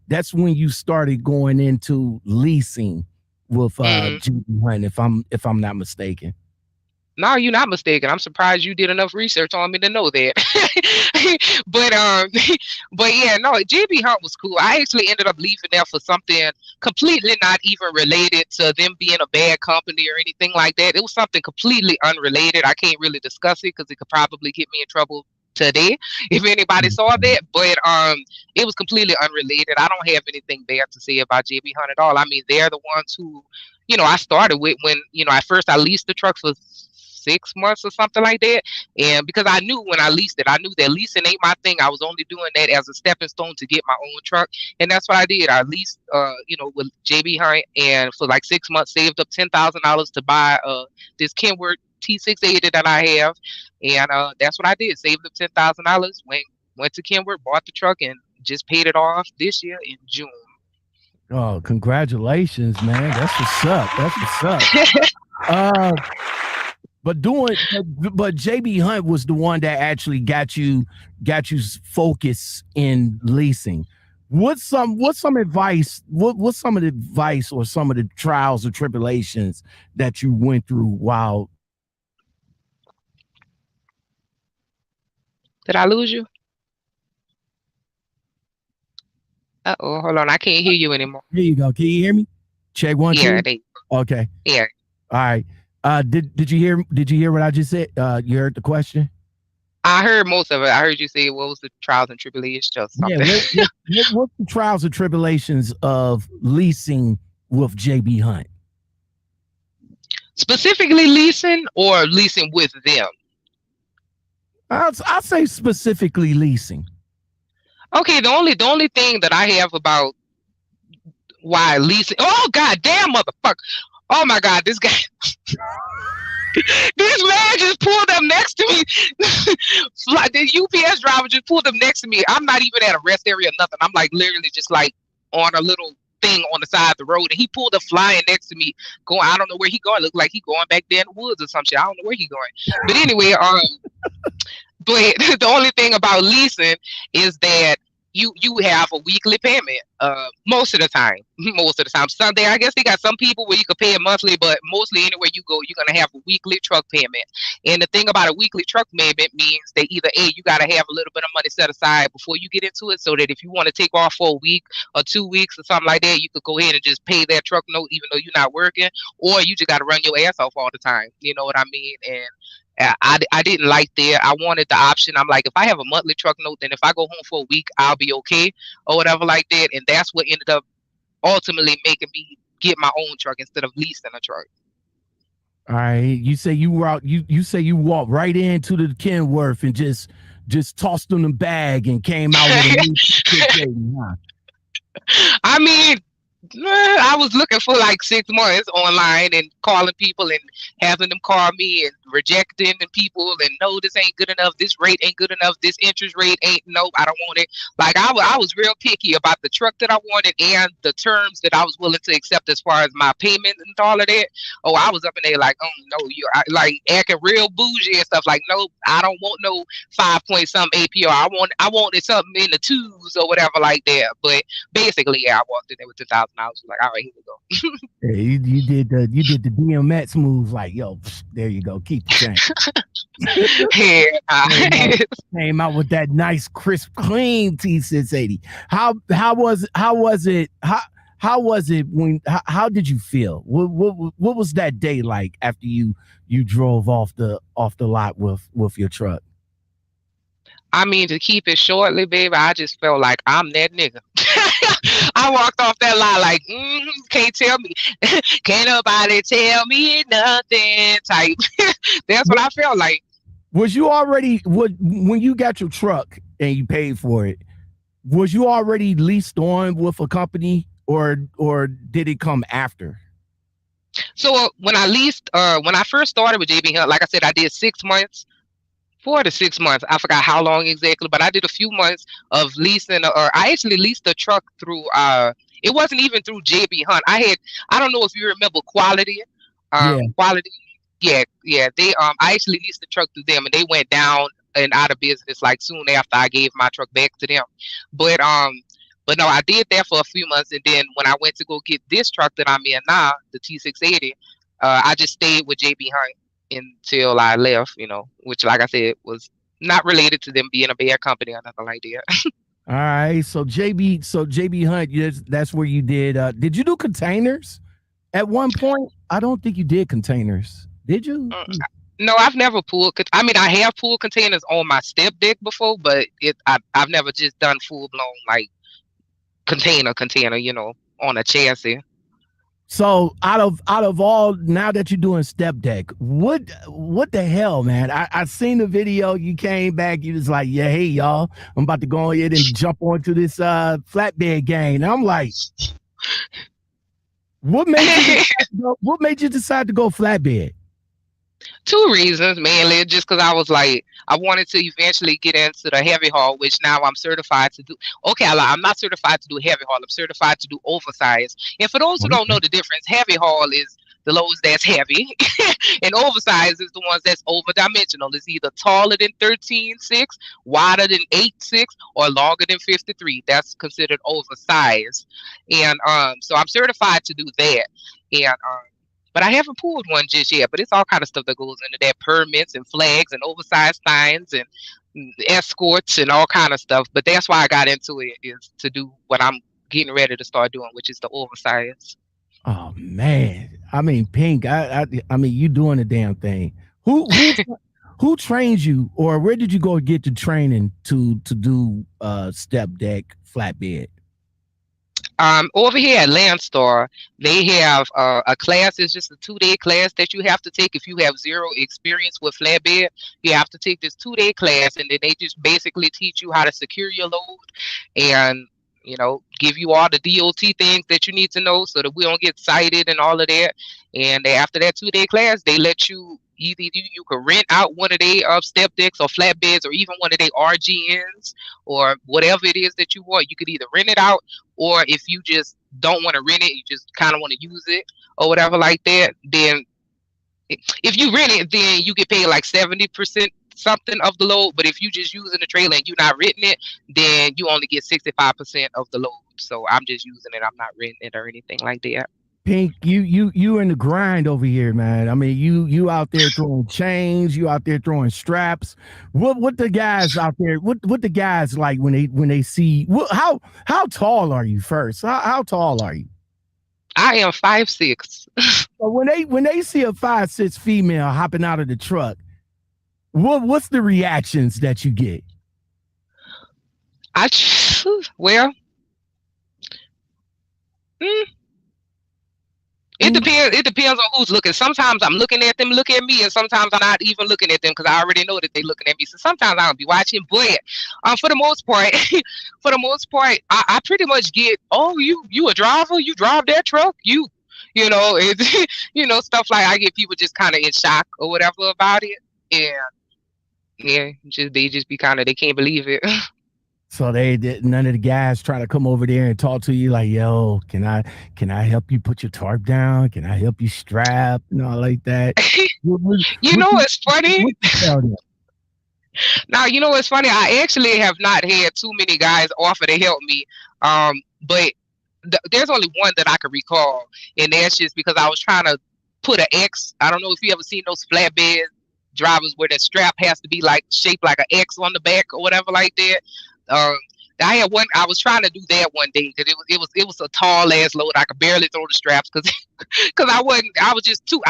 Speaker 1: that's when you started going into leasing with JB Hunt, if I'm not mistaken.
Speaker 2: No, you're not mistaken. I'm surprised you did enough research on me to know that. but yeah, no, JB Hunt was cool. I actually ended up leaving there for something completely not even related to them being a bad company or anything like that. It was something completely unrelated. I can't really discuss it because it could probably get me in trouble today if anybody saw that, but it was completely unrelated. I don't have anything bad to say about JB Hunt at all. I mean, they're the ones who, I started with when, at first I leased the truck for 6 months or something like that, and because I knew when I leased it, I knew that leasing ain't my thing. I was only doing that as a stepping stone to get my own truck, and that's what I did. I leased with JB Hunt, and for like 6 months saved up $10,000 to buy this Kenworth T680 that I have, and that's what I did. Saved up $10,000, went to Kenworth, bought the truck, and just paid it off this year in June.
Speaker 1: Oh, congratulations, man! That's what's up. But JB Hunt was the one that actually got you focus in leasing. What's some advice? What's some of the advice or some of the trials or tribulations that you went through while?
Speaker 2: Did I lose you? Uh-oh, hold on. I can't hear you anymore.
Speaker 1: Here you go. Can you hear me? Check 1, 2.
Speaker 2: Yeah.
Speaker 1: Okay.
Speaker 2: Yeah.
Speaker 1: All right. Did you hear what I just said? You heard the question?
Speaker 2: I heard most of it. I heard you say, what was the trials and tribulations or something?
Speaker 1: Yeah, what's the trials and tribulations of leasing with JB Hunt?
Speaker 2: Specifically leasing or leasing with them?
Speaker 1: I'll say specifically leasing.
Speaker 2: Okay, the only thing that I have about why leasing. Oh god damn motherfucker. Oh my god, this guy this man just pulled up next to me. The UPS driver just pulled up next to me. I'm not even at a rest area or nothing. I'm like literally just like on a little thing on the side of the road, and he pulled up flying next to me. Going, I don't know where he going. Look like he going back there in the woods or some shit. I don't know where he going. But anyway, but the only thing about leasing is that you have a weekly payment most of the time. Sunday, I guess they got some people where you could pay it monthly, but mostly anywhere you go, you're gonna have a weekly truck payment. And the thing about a weekly truck payment means that either you gotta have a little bit of money set aside before you get into it, so that if you want to take off for a week or 2 weeks or something like that, you could go ahead and just pay that truck note even though you're not working, or you just gotta run your ass off all the time. You know what I mean? And I didn't like that. I wanted the option. I'm like, if I have a monthly truck note, then if I go home for a week, I'll be okay or whatever like that. And that's what ended up ultimately making me get my own truck instead of leasing a truck.
Speaker 1: All right. You say you were out, you say you walked right into the Kenworth and just tossed them the bag and came out with a new huh?
Speaker 2: I mean, I was looking for like 6 months online and calling people and having them call me and rejecting the people and no, this ain't good enough. This rate ain't good enough. This interest rate ain't, nope, I don't want it. Like I was real picky about the truck that I wanted and the terms that I was willing to accept as far as my payment and all of that. Oh, I was up in there like, oh no, you're like acting real bougie and stuff. Like, nope, I don't want no 5 point something APR. I wanted something in the 2s or whatever like that. But basically, yeah, I walked in there with $2,000. I was like, all right, here we go.
Speaker 1: Yeah, you did the DMX move, like, yo, there you go, keep the change.
Speaker 2: Yeah,
Speaker 1: came out with that nice, crisp, clean T680. How was it when? How did you feel? What was that day like after you drove off the lot with your truck?
Speaker 2: I mean, to keep it shortly, baby, I just felt like I'm that nigga. I walked off that lot like, can't tell me, can't nobody tell me nothing type. That's what I felt like.
Speaker 1: Was you already, when you got your truck and you paid for it, was you already leased on with a company or did it come after?
Speaker 2: So when I leased, when I first started with JB Hunt, like I said, I did 6 months. 4 to 6 months. I forgot how long exactly, but I did a few months of leasing, or I actually leased the truck through, it wasn't even through JB Hunt. I don't know if you remember Quality. Quality. Yeah. They, I actually leased the truck through them and they went down and out of business like soon after I gave my truck back to them. But no, I did that for a few months. And then when I went to go get this truck that I'm in now, the T680, I just stayed with JB Hunt until I left, you know, which, like I said, was not related to them being a bad company or nothing like that.
Speaker 1: All right, so JB Hunt, that's where you did you do containers at one point? I don't think you did containers, did you?
Speaker 2: No, I've never pulled. I mean, I have pulled containers on my step deck before, but I've never just done full blown like container, you know, on a chassis.
Speaker 1: So out of all, now that you're doing step deck, what the hell, man? I seen the video. You came back. You was like, yeah, hey y'all, I'm about to go ahead and jump onto this flatbed game. And I'm like, what made you decide to go flatbed?
Speaker 2: 2 reasons mainly, just because I was like, I wanted to eventually get into the heavy haul, which now I'm certified to do. Okay, I'm not certified to do heavy haul. I'm certified to do oversized. And for those who don't know the difference, heavy haul is the loads that's heavy, and oversized is the ones that's over-dimensional. It's either taller than 13.6, wider than 8.6, or longer than 53. That's considered oversized. And so I'm certified to do that. And but I haven't pulled one just yet. But it's all kind of stuff that goes into that: permits and flags and oversized signs and escorts and all kind of stuff. But that's why I got into it, is to do what I'm getting ready to start doing, which is the oversized.
Speaker 1: Oh man, I mean, Pink, I mean, you doing the damn thing. Who trains you, or where did you go get the training to do step deck flatbed?
Speaker 2: Over here at Landstar, they have a class. It's just a 2-day class that you have to take if you have zero experience with flatbed. You have to take this 2-day class, and then they just basically teach you how to secure your load, and give you all the DOT things that you need to know so that we don't get cited and all of that. And after that 2-day class, they let you either you can rent out one of their step decks or flatbeds or even one of their RGNs or whatever it is that you want. You could either rent it out, or if you just don't want to rent it, you just kind of want to use it or whatever like that, then if you rent it, then you get paid like 70% something of the load. But if you just using the trailer and you're not renting it, then you only get 65% of the load. So I'm just using it. I'm not renting it or anything like that.
Speaker 1: Pink, you in the grind over here, man. I mean, you out there throwing chains, you out there throwing straps. What the guys out there? What the guys like when they see? How tall are you first? How tall are you?
Speaker 2: I am 5'6".
Speaker 1: So when they see a 5'6" female hopping out of the truck, what's the reactions that you get?
Speaker 2: It depends. It depends on who's looking. Sometimes I'm looking at them, look at me, and sometimes I'm not even looking at them because I already know that they're looking at me. So sometimes I'll be watching, but for the most part, I pretty much get, oh, you a driver? You drive that truck? It's stuff like I get people just kind of in shock or whatever about it, and they just be kind of, they can't believe it.
Speaker 1: So none of the guys try to come over there and talk to you like, yo, can I help you put your tarp down? Can I help you strap and all like that?
Speaker 2: It's funny. Now, it's funny. I actually have not had too many guys offer to help me. But there's only one that I can recall, and that's just because I was trying to put an X. I don't know if you ever seen those flatbed drivers where the strap has to be like shaped like an X on the back or whatever like that. I had one. I was trying to do that one day because it was a tall ass load. I could barely throw the straps because I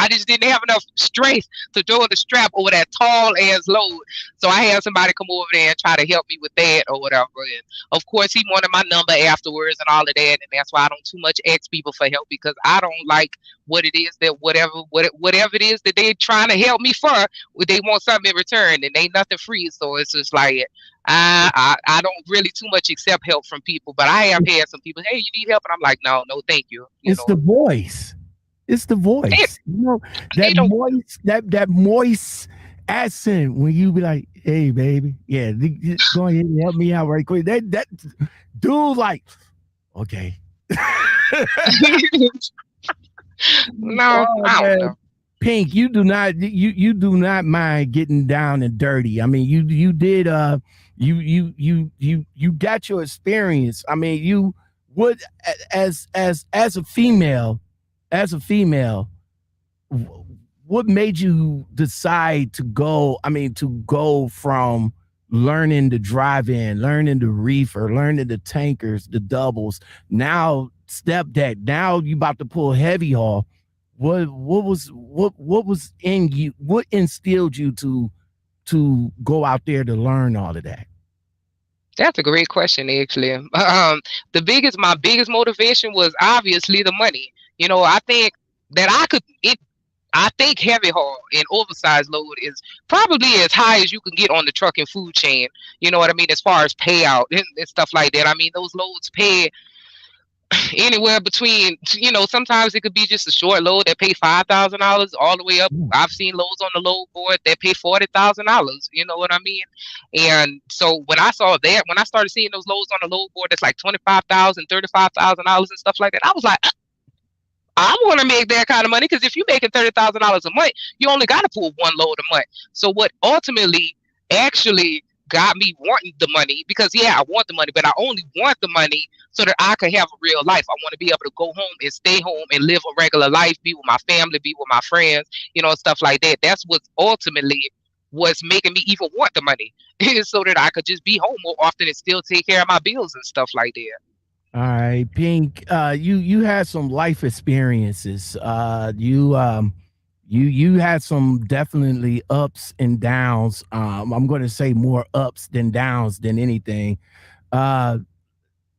Speaker 2: just didn't have enough strength to throw the strap over that tall ass load. So I had somebody come over there and try to help me with that or whatever. And of course, he wanted my number afterwards and all of that. And that's why I don't too much ask people for help, because I don't like what it is that whatever it is that they're trying to help me for, they want something in return, and ain't nothing free. So it's just like, I don't really too much accept help from people, but I have had some people, hey, you need help, and I'm like, no, thank you.
Speaker 1: The voice. It's the voice. That moist accent when you be like, hey, baby, yeah, go ahead and help me out right quick. That dude, like, okay.
Speaker 2: No, I don't know.
Speaker 1: Pink, you do not mind getting down and dirty. I mean, you did you got your experience. I mean, you would as a female, what made you decide to go from learning to drive in, learning the reefer, learning the tankers, the doubles, now step deck, now you about to pull heavy haul? What was in you? What instilled you to go out there to learn all of that?
Speaker 2: That's a great question, actually. My biggest motivation was obviously the money. I think that I think heavy haul and oversized load is probably as high as you can get on the truck and food chain. You know what I mean? As far as payout and stuff like that. I mean, those loads pay anywhere between, sometimes it could be just a short load that pay $5,000 all the way up. I've seen loads on the load board that pay $40,000. You know what I mean? And so when I started seeing those loads on the load board that's like $25,000, $35,000 and stuff like that, I was like, I want to make that kind of money, because if you're making $30,000 a month, you only got to pull one load a month. So what ultimately actually got me wanting the money, because I want the money, but I only want the money so that I can have a real life. I want to be able to go home and stay home and live a regular life, be with my family, be with my friends, stuff like that. That's what's ultimately was making me even want the money, so that I could just be home more often and still take care of my bills and stuff like that.
Speaker 1: All right, Pink, you had some life experiences. You had some definitely ups and downs. I'm going to say more ups than downs than anything.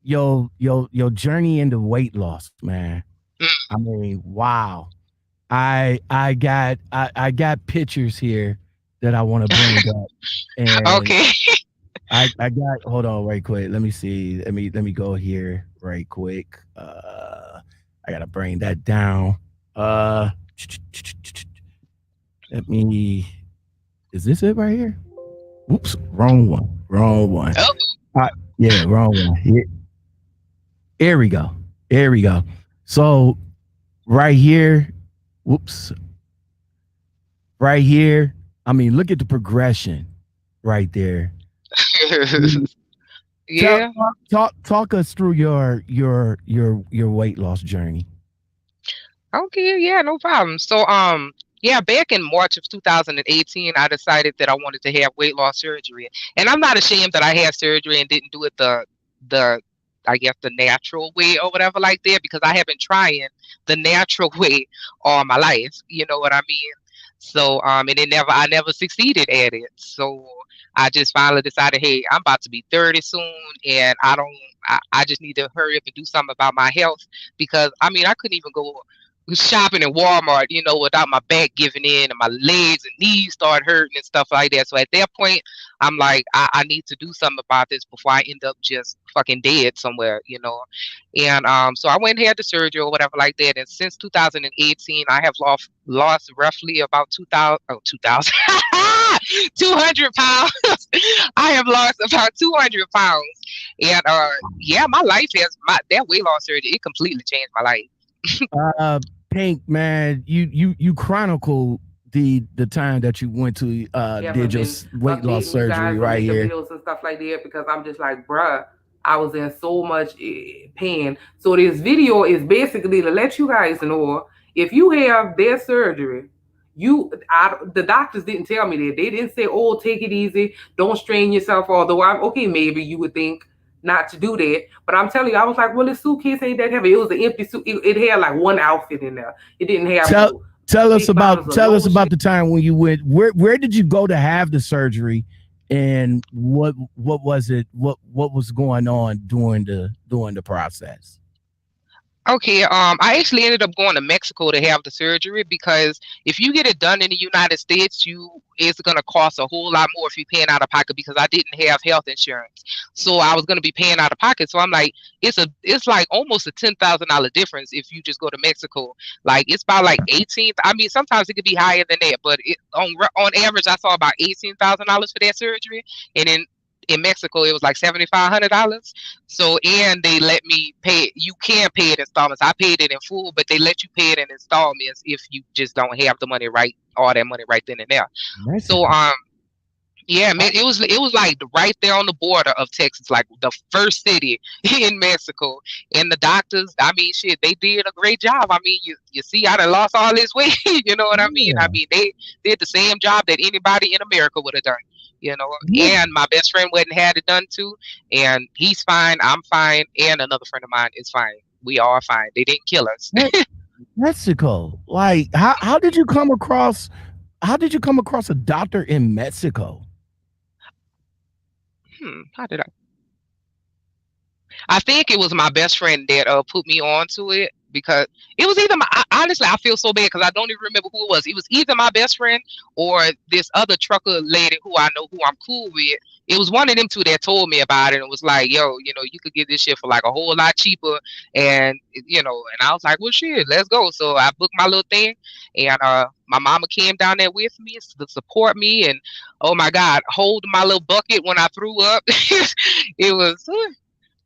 Speaker 1: your journey into weight loss, man.
Speaker 2: Mm.
Speaker 1: I mean, wow. I got pictures here that I want to bring up, and
Speaker 2: Okay.
Speaker 1: I got hold on right quick. Let me see. Let me go here right quick. I gotta bring that down. Let me. Is this it right here? Whoops, wrong one. Wrong one.
Speaker 2: Oh.
Speaker 1: Yeah, wrong one. Here we go. Here we go. So right here, whoops, right here. I mean, look at the progression right there.
Speaker 2: Yeah.
Speaker 1: Talk us through your weight loss journey.
Speaker 2: Okay, yeah, no problem. So, yeah, back in March of 2018, I decided that I wanted to have weight loss surgery, and I'm not ashamed that I had surgery and didn't do it the I guess the natural way or whatever like that, because I have been trying the natural way all my life. You know what I mean? So, and I never succeeded at it. So I just finally decided, hey, I'm about to be 30 soon, and I just need to hurry up and do something about my health, because I mean, I couldn't even go shopping in Walmart, without my back giving in and my legs and knees start hurting and stuff like that. So at that point, I'm like, I need to do something about this before I end up just fucking dead somewhere. And so I went and had the surgery or whatever like that. And since 2018, I have lost roughly about 2,000 200 pounds. I have lost about 200 pounds. And yeah, my life that weight loss surgery, it completely changed my life.
Speaker 1: Pink, man, you chronicle the time that you went to did your weight loss surgery right here.
Speaker 4: Videos and stuff like that, because I'm just like, bruh, I was in so much pain. So this video is basically to let you guys know, if you have their surgery, the doctors didn't tell me that. They didn't say, oh, take it easy, don't strain yourself. Although I'm okay, maybe you would think not to do that, but I'm telling you, I was like, well, this suitcase ain't that heavy. It was an empty suit. It had like one outfit in there. It didn't have.
Speaker 1: Tell us about the time when you went. Where did you go to have the surgery, and what was it? What was going on during the process?
Speaker 2: Okay, I actually ended up going to Mexico to have the surgery, because if you get it done in the United States, it's gonna cost a whole lot more if you're paying out of pocket, because I didn't have health insurance, so I was gonna be paying out of pocket. So I'm like, it's like almost a $10,000 difference if you just go to Mexico. Like it's about like 18. I mean, sometimes it could be higher than that, but on average, I saw about $18,000 for that surgery, and then in Mexico, it was like $7,500. So, and they let me pay. You can pay it in installments. I paid it in full, but they let you pay it in installments if you just don't have the money all that money right then and there. So, yeah, man, it was like right there on the border of Texas, like the first city in Mexico. And the doctors, I mean, shit, they did a great job. I mean, you see, I done lost all this weight. You know what I mean? I mean, they did the same job that anybody in America would have done. And my best friend went and had it done too, and he's fine, I'm fine, and another friend of mine is fine. We all fine. They didn't kill us.
Speaker 1: Mexico, like how did you come across a doctor in Mexico?
Speaker 2: How did I think it was my best friend that put me on to it, because it was either honestly, I feel so bad because I don't even remember who it was. It was either my best friend or this other trucker lady who I know, who I'm cool with. It was one of them two that told me about it and was like, yo, you could get this shit for like a whole lot cheaper. And, and I was like, well, shit, let's go. So I booked my little thing, and my mama came down there with me to support me. And oh my God, hold my little bucket when I threw up. It was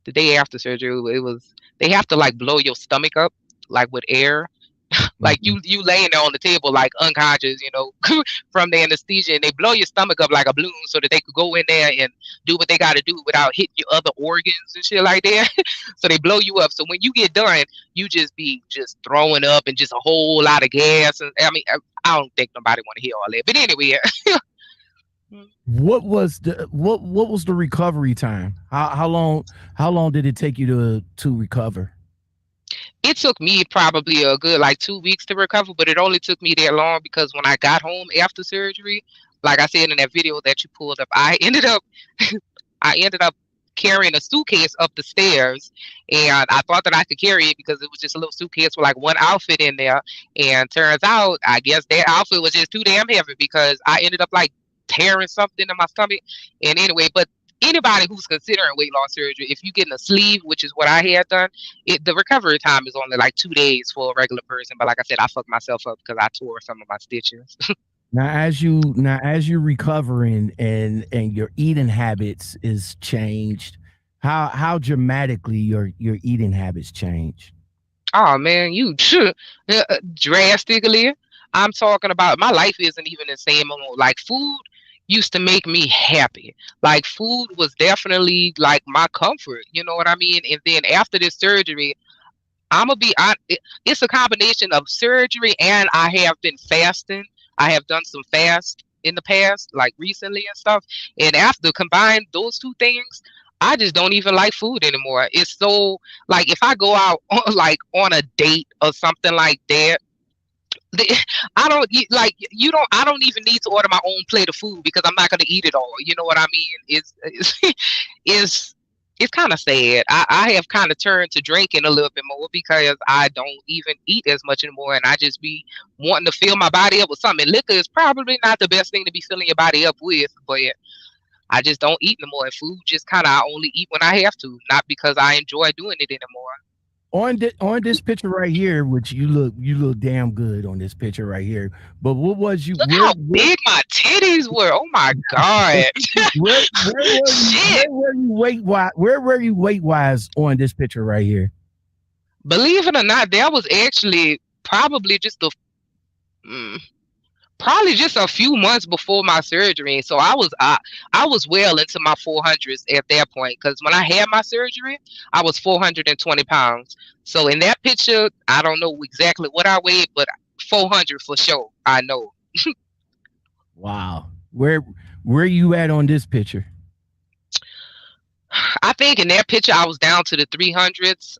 Speaker 2: the day after surgery. It was, they have to like blow your stomach up like with air. Like you laying there on the table like unconscious, from the anesthesia, and they blow your stomach up like a balloon so that they could go in there and do what they got to do without hitting your other organs and shit like that. So they blow you up. So when you get done, you just be throwing up and just a whole lot of gas. And I mean, I don't think nobody want to hear all that. But anyway.
Speaker 1: What was the recovery time? How long did it take you to recover?
Speaker 2: It took me probably a good like 2 weeks to recover, but it only took me that long because when I got home after surgery, like I said in that video that you pulled up, I ended up carrying a suitcase up the stairs, and I thought that I could carry it because it was just a little suitcase with like one outfit in there. And turns out, I guess that outfit was just too damn heavy because I ended up like tearing something in my stomach. And anyway, but anybody who's considering weight loss surgery, if you getting a sleeve, which is what I had done, the recovery time is only like 2 days for a regular person. But like I said, I fucked myself up because I tore some of my stitches.
Speaker 1: Now, as you're recovering and your eating habits is changed, how dramatically your eating habits change?
Speaker 2: Oh man, you drastically. I'm talking about my life isn't even the same anymore. Like food used to make me happy. Like food was definitely like my comfort. You know what I mean? And then after this surgery, it's a combination of surgery and I have been fasting. I have done some fast in the past, like recently and stuff. And after combine those two things, I just don't even like food anymore. It's so like if I go out on a date or something like that, I don't eat like you don't. I don't even need to order my own plate of food because I'm not gonna eat it all. You know what I mean? It's kind of sad. I have kind of turned to drinking a little bit more because I don't even eat as much anymore, and I just be wanting to fill my body up with something. And liquor is probably not the best thing to be filling your body up with, but I just don't eat anymore. And food just kind of I only eat when I have to, not because I enjoy doing it anymore.
Speaker 1: On this picture right here, which you look damn good on this picture right here. But what was you?
Speaker 2: Look how big my titties were. Oh my god!
Speaker 1: where were you weight wise on this picture right here?
Speaker 2: Believe it or not, that was actually probably just a few months before my surgery. So I was well into my 400s at that point because when I had my surgery, I was 420 pounds. So in that picture, I don't know exactly what I weighed, but 400 for sure. I know.
Speaker 1: Wow. Where you at on this picture?
Speaker 2: I think in that picture, I was down to the 300s.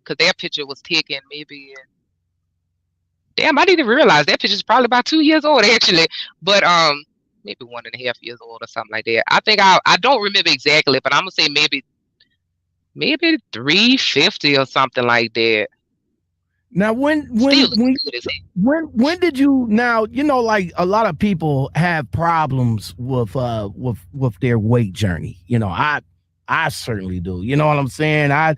Speaker 2: Because that picture was taken maybe. Damn, I didn't realize that picture's probably about 2 years old actually, but maybe 1.5 years old or something like that. I think I don't remember exactly, but I'm gonna say maybe 350 or something like that.
Speaker 1: Now, when did you? Now you know, like a lot of people have problems with their weight journey. You know, I certainly do. You know what I'm saying? I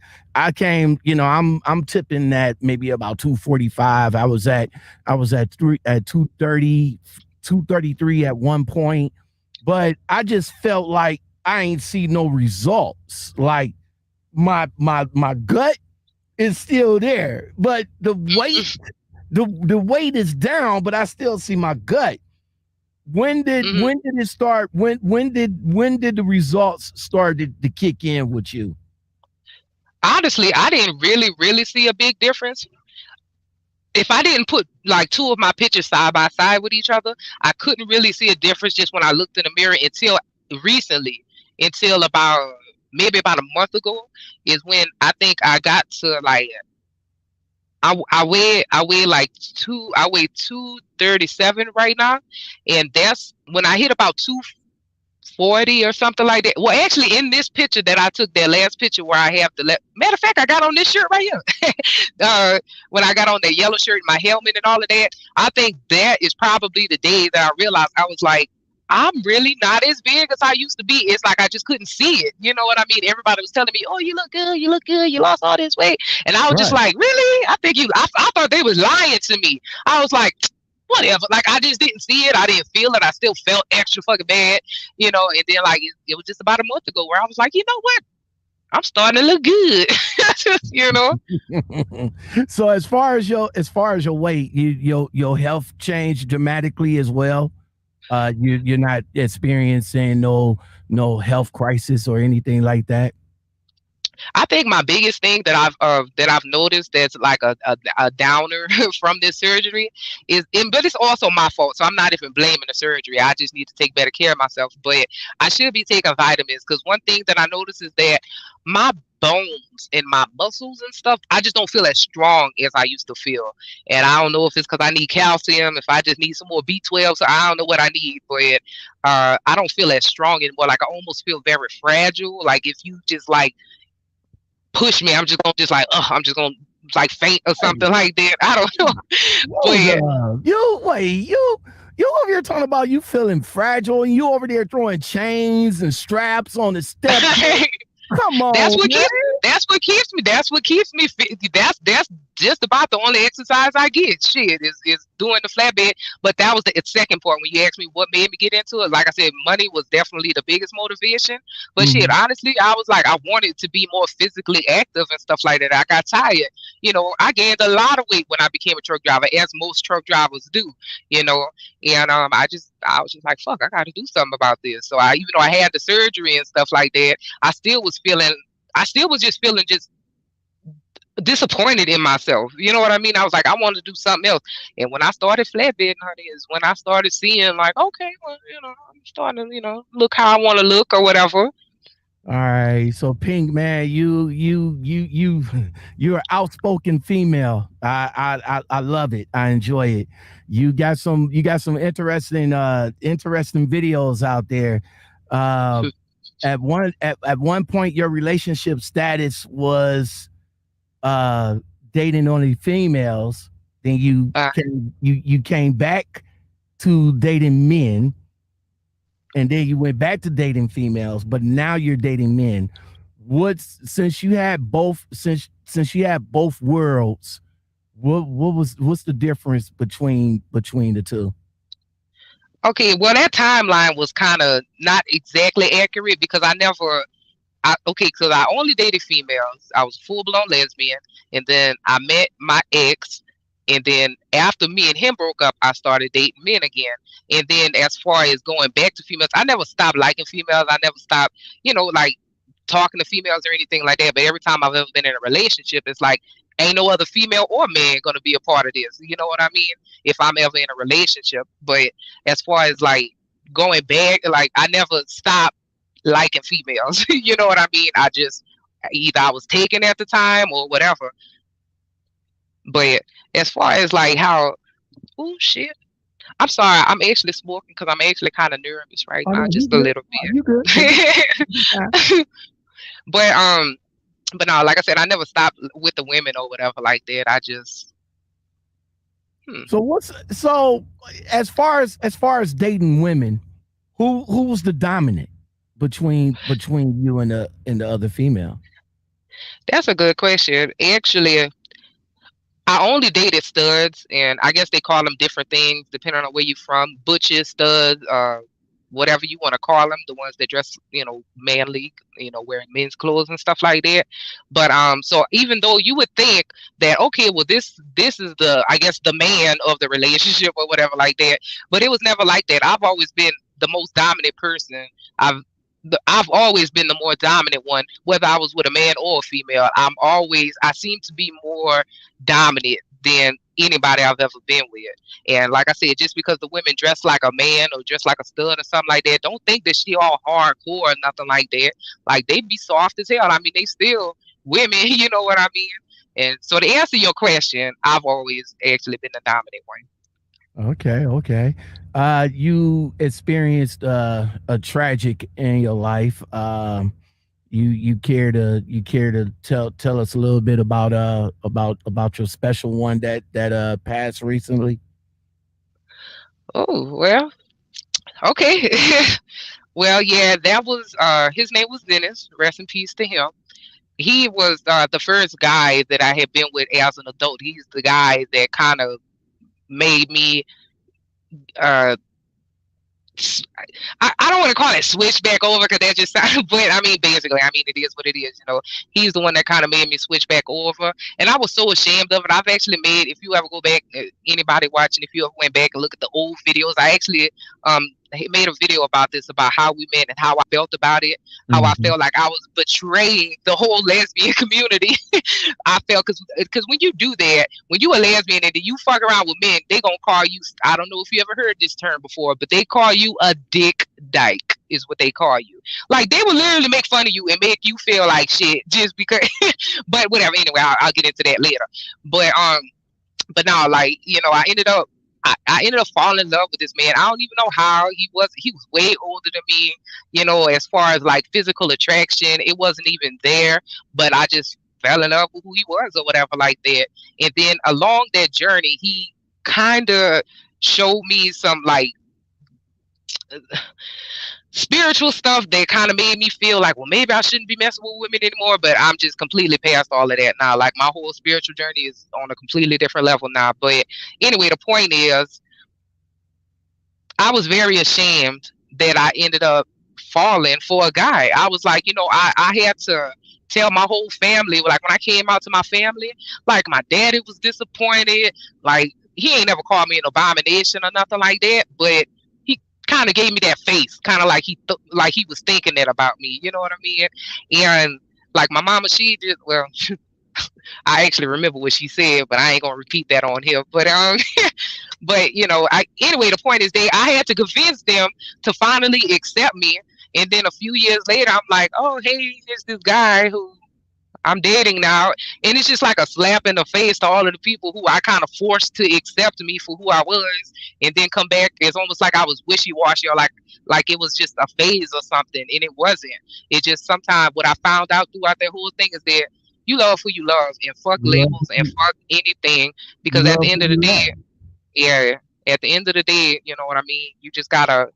Speaker 1: came, you know, I'm tipping that maybe about 245. I was at 230, 233 at one point, but I just felt like I ain't see no results. Like my gut is still there, but the weight is down, but I still see my gut. When did it start? When did the results start to kick in with you?
Speaker 2: Honestly, I didn't really see a big difference. If I didn't put like two of my pictures side by side with each other, I couldn't really see a difference just when I looked in the mirror until recently, until about a month ago is when I think I got to like I weigh 237 right now, and that's when I hit about 240 or something like that. Well, actually, in this picture that I took, that last picture where I have matter of fact, I got on this shirt right here. When I got on that yellow shirt, my helmet, and all of that, I think that is probably the day that I realized I was like, I'm really not as big as I used to be. It's like I just couldn't see it. You know what I mean? Everybody was telling me, "Oh, you look good. You look good. You lost all this weight," and I was just like, "Really? I think you." I thought they was lying to me. I was like, whatever. Like I just didn't see it. I didn't feel it. I still felt extra fucking bad, you know. And then like it was just about a month ago where I was like, you know what? I'm starting to look good, you know.
Speaker 1: So as far as your weight, your health changed dramatically as well. You're not experiencing no health crisis or anything like that.
Speaker 2: I think my biggest thing that I've noticed that's like a downer from this surgery is, but it's also my fault. So I'm not even blaming the surgery. I just need to take better care of myself. But I should be taking vitamins, because one thing that I notice is that my bones and my muscles and stuff, I just don't feel as strong as I used to feel. And I don't know if it's because I need calcium, if I just need some more B12. So I don't know what I need, but I don't feel as strong anymore. Like I almost feel very fragile. Like if you just like push me, I'm just gonna just like, I'm just gonna like faint or something like that. I don't know. But
Speaker 1: you over here talking about you feeling fragile, and you over there throwing chains and straps on the step. Come on,
Speaker 2: that's what keeps me. That's what keeps me fit. That's just about the only exercise I get. Shit is doing the flatbed. But that was the second part when you asked me what made me get into it. Like I said, money was definitely the biggest motivation. But shit, honestly, I was like, I wanted to be more physically active and stuff like that. I got tired. You know, I gained a lot of weight when I became a truck driver, as most truck drivers do. You know, and I was just like, fuck, I got to do something about this. So even though I had the surgery and stuff like that, I still was just feeling just disappointed in myself. You know what I mean? I was like, I wanted to do something else. And when I started flatbedding, honey, is when I started seeing like, okay, well, you know, I'm starting to, you know, look how I want to look or whatever.
Speaker 1: All right, so Pink, man, you're an outspoken female. I love it. I enjoy it. You got some interesting videos out there. At one point, your relationship status was dating only females. Then you came back to dating men, and then you went back to dating females, but now you're dating men. Since you had both worlds, what's the difference between the two?
Speaker 2: Okay, well, that timeline was kind of not exactly accurate, because because I only dated females. I was full blown lesbian, and then I met my ex, and then after me and him broke up, I started dating men again. And then as far as going back to females, I never stopped liking females. I never stopped, you know, like talking to females or anything like that. But every time I've ever been in a relationship, it's like ain't no other female or man gonna be a part of this. You know what I mean? If I'm ever in a relationship. But as far as like going back, like I never stopped liking females. You know what I mean? Either I was taken at the time or whatever. But as far as like how, oh shit, I'm sorry, I'm actually smoking because I'm actually kind of nervous right now, just a little bit.
Speaker 1: You good.
Speaker 2: But no, like I said, I never stopped with the women or whatever like that. I just.
Speaker 1: So as far as dating women, who was the dominant between you and the other female?
Speaker 2: That's a good question. Actually, I only dated studs, and I guess they call them different things depending on where you're from. Butches, studs, whatever you want to call them, the ones that dress, you know, manly, you know, wearing men's clothes and stuff like that. But so even though you would think that, okay, well, this is I guess the man of the relationship or whatever like that, but it was never like that. I've always been the most dominant person. I've always been the more dominant one, whether I was with a man or a female. I seem to be more dominant than anybody I've ever been with. And like I said, just because the women dress like a man or dress like a stud or something like that, don't think that she all hardcore or nothing like that. Like, they be soft as hell. I mean, they still women, you know what I mean? And so to answer your question, I've always actually been the dominant one.
Speaker 1: Okay. You experienced a tragic in your life. You care to tell us a little bit about your special one that passed recently?
Speaker 2: Oh, well, okay. Well, yeah, that was his name was Dennis. Rest in peace to him. He was the first guy that I had been with as an adult. He's the guy that kind of made me I don't want to call it switch back over, because that just sounds, but I mean, basically, I mean, it is what it is, you know. He's the one that kind of made me switch back over, and I was so ashamed of it. I've actually made, if you ever go back, anybody watching, if you ever went back and look at the old videos, I actually made a video about this, about how we met and how I felt about it, how I felt like I was betraying the whole lesbian community. I felt because when you do that, when you a lesbian and then you fuck around with men, they gonna call you. I don't know if you ever heard this term before, but they call you a dick dyke is what they call you. Like they will literally make fun of you and make you feel like shit just because. But whatever. Anyway, I'll get into that later. But now, like, you know, I ended up falling in love with this man. I don't even know how. He was way older than me, you know, as far as like physical attraction, it wasn't even there, but I just fell in love with who he was or whatever like that. And then along that journey, he kind of showed me some like spiritual stuff that kind of made me feel like, well, maybe I shouldn't be messing with women anymore, but I'm just completely past all of that now. Like my whole spiritual journey is on a completely different level now. But anyway, the point is, I was very ashamed that I ended up falling for a guy. I was like, you know, I had to tell my whole family, like when I came out to my family, like my daddy was disappointed. Like he ain't never called me an abomination or nothing like that, but kind of gave me that face, kind of like he was thinking that about me, you know what I mean? And like my mama, she just, well, I actually remember what she said, but I ain't gonna repeat that on here. But but you know, anyway, the point is I had to convince them to finally accept me. And then a few years later, I'm like, oh hey, there's this guy who I'm dating now, and it's just like a slap in the face to all of the people who I kind of forced to accept me for who I was, and then come back. It's almost like I was wishy-washy, or like it was just a phase or something, and it wasn't. It just sometimes what I found out throughout that whole thing is that you love who you love, and fuck labels and fuck anything, because at the end of the day, at the end of the day, you know what I mean. You just gotta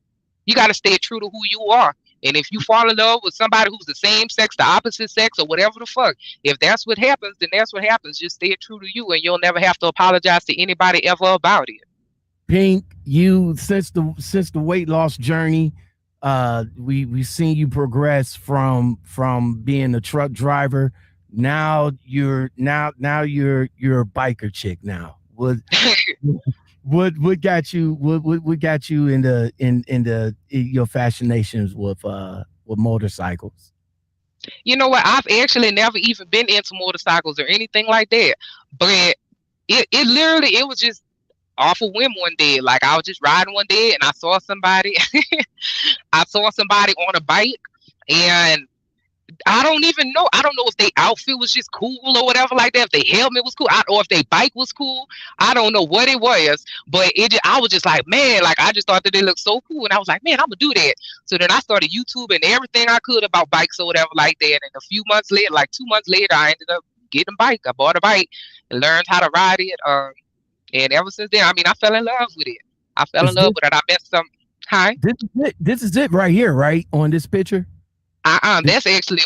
Speaker 2: stay true to who you are. And if you fall in love with somebody who's the same sex, the opposite sex, or whatever the fuck, if that's what happens, then that's what happens. Just stay true to you, and you'll never have to apologize to anybody ever about it.
Speaker 1: Pink, you since the weight loss journey, we've seen you progress from being a truck driver. Now you're a biker chick now. What got you into your fascinations with motorcycles?
Speaker 2: You know what? I've actually never even been into motorcycles or anything like that. But it literally, it was just off a whim one day. Like I was just riding one day and I saw somebody on a bike, and I don't even know. I don't know if their outfit was just cool or whatever like that. If their helmet was cool, or if their bike was cool. I don't know what it was, but I was just like, man, like I just thought that they looked so cool, and I was like, man, I'm gonna do that. So then I started YouTubing everything I could about bikes or whatever like that. And a few months later, like 2 months later, I ended up getting a bike. I bought a bike and learned how to ride it. And ever since then, I mean, I fell in love with it. I met some. Hi.
Speaker 1: This is it right here, right on this picture.
Speaker 2: That's actually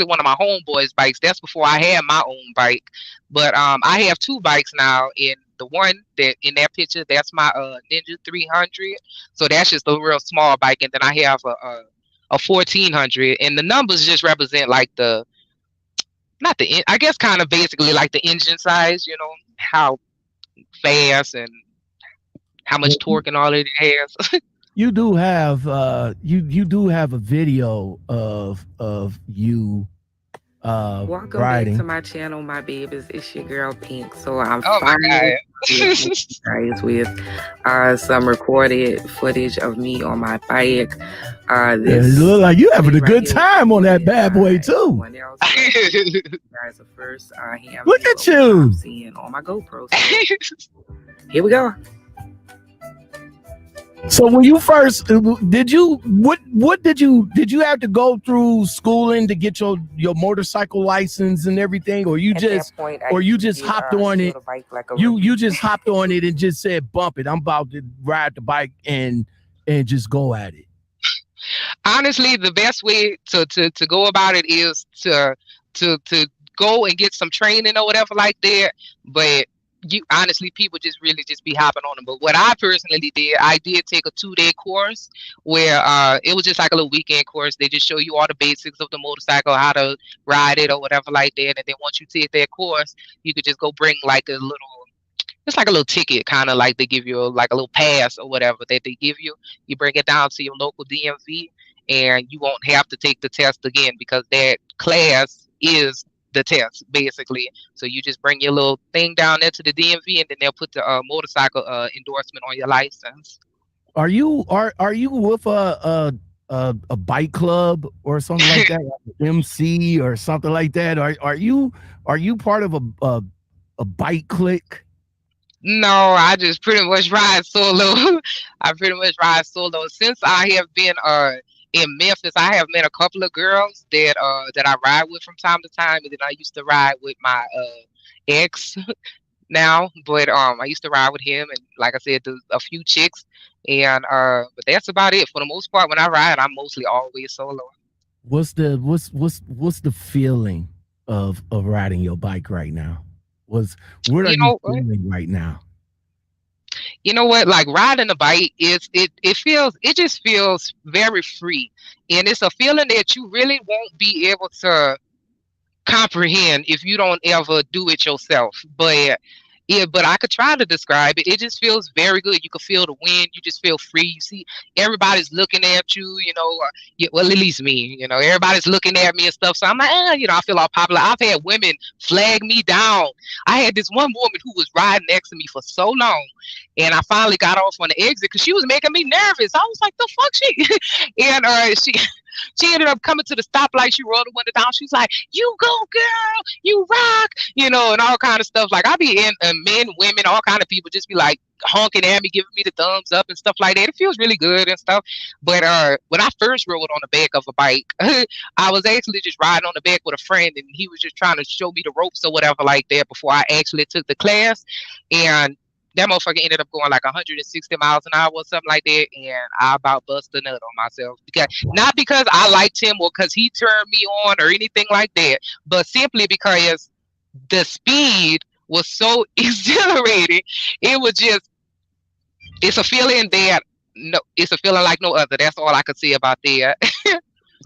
Speaker 2: one of my homeboys' bikes. That's before I had my own bike. But I have two bikes now, and the one that in that picture, that's my Ninja 300. So that's just a real small bike, and then I have a 1400, and the numbers just represent like I guess kind of basically like the engine size, you know, how fast and how much torque and all it has.
Speaker 1: You do have you do have a video of you
Speaker 4: welcome
Speaker 1: riding.
Speaker 4: back to my channel, my babies. It's your girl Pink. So I'm
Speaker 2: finally
Speaker 4: guys with some recorded footage of me on my bike. This
Speaker 1: look like you having a good time on that bad boy too.
Speaker 4: Guys, the first
Speaker 1: look at you
Speaker 4: I'm seeing on my GoPro. So here we go.
Speaker 1: So when you first did you have to go through schooling to get your motorcycle license and everything, or you just hopped on it? You just hopped on it and just said, "Bump it! I'm about to ride the bike and just go at it."
Speaker 2: Honestly, the best way to go about it is to go and get some training or whatever like that. But people just really just be hopping on them. But what I personally did, I did take a 2-day course where it was just like a little weekend course. They just show you all the basics of the motorcycle, how to ride it or whatever like that. And then once you take that course, you could just go bring like a little it's like a little ticket, kind of like they give you like a little pass or whatever that they give you. You bring it down to your local DMV, and you won't have to take the test again because that class is the test basically. So you just bring your little thing down there to the DMV, and then they'll put the motorcycle endorsement on your license.
Speaker 1: Are you with a bike club or something like that, like MC or something like that? Are you part of a bike clique?
Speaker 2: No, I just pretty much ride solo. I pretty much ride solo. Since I have been in Memphis, I have met a couple of girls that I ride with from time to time, and then I used to ride with my ex now, but I used to ride with him, and like I said, a few chicks, and but that's about it for the most part. When I ride, I'm mostly always solo.
Speaker 1: What's the feeling of riding your bike right now? What are you feeling right now?
Speaker 2: You know what? Like riding a bike it just feels very free, and it's a feeling that you really won't be able to comprehend if you don't ever do it yourself. But yeah, but I could try to describe it. It just feels very good. You can feel the wind. You just feel free. You see, everybody's looking at you. Well, at least me. Everybody's looking at me and stuff. So I'm like, I feel all popular. I've had women flag me down. I had this one woman who was riding next to me for so long, and I finally got off on the exit because she was making me nervous. I was like, the fuck she, and she ended up coming to the stoplight. She rolled the window down. She's like, "You go, girl. You rock." And all kind of stuff. Like I be in men, women, all kind of people just be like honking at me, giving me the thumbs up and stuff like that. It feels really good and stuff. But when I first rode on the back of a bike, I was actually just riding on the back with a friend, and he was just trying to show me the ropes or whatever like that before I actually took the class. And that motherfucker ended up going like 160 miles an hour or something like that, and I about bust a nut on myself. Not because I liked him or because he turned me on or anything like that, but simply because the speed was so exhilarating. It's a feeling like no other. That's all I could say about that.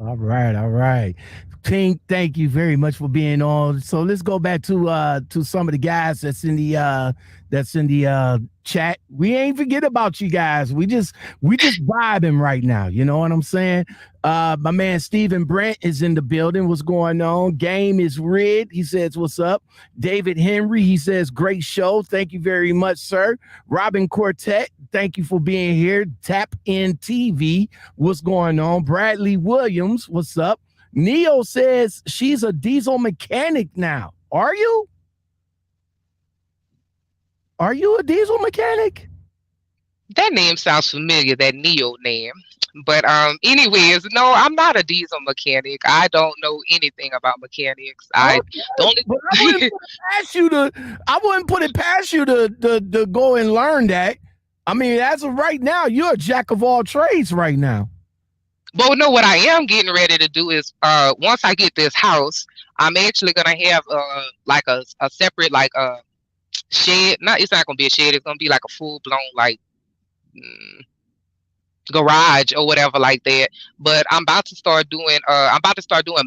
Speaker 1: All right. Pink, thank you very much for being on. So let's go back to some of the guys that's in the chat. We ain't forget about you guys. We just vibing right now. You know what I'm saying? My man Stephen Brent is in the building. What's going on? Game is red. He says, "What's up?" David Henry, he says, "Great show. Thank you very much, sir." Robin Quartet, thank you for being here. Tap in TV. What's going on? Bradley Williams, what's up? Neo says she's a diesel mechanic now. Are you? Are you a diesel mechanic?
Speaker 2: That name sounds familiar, that Neo name. But anyways, no, I'm not a diesel mechanic. I don't know anything about mechanics. I wouldn't
Speaker 1: put it past you to go and learn that. I mean, as of right now, you're a jack of all trades right now.
Speaker 2: But no, what I am getting ready to do is once I get this house, I'm actually gonna have like a separate like shed. It's not gonna be a shed. It's gonna be like a full blown like garage or whatever like that. But I'm about to start doing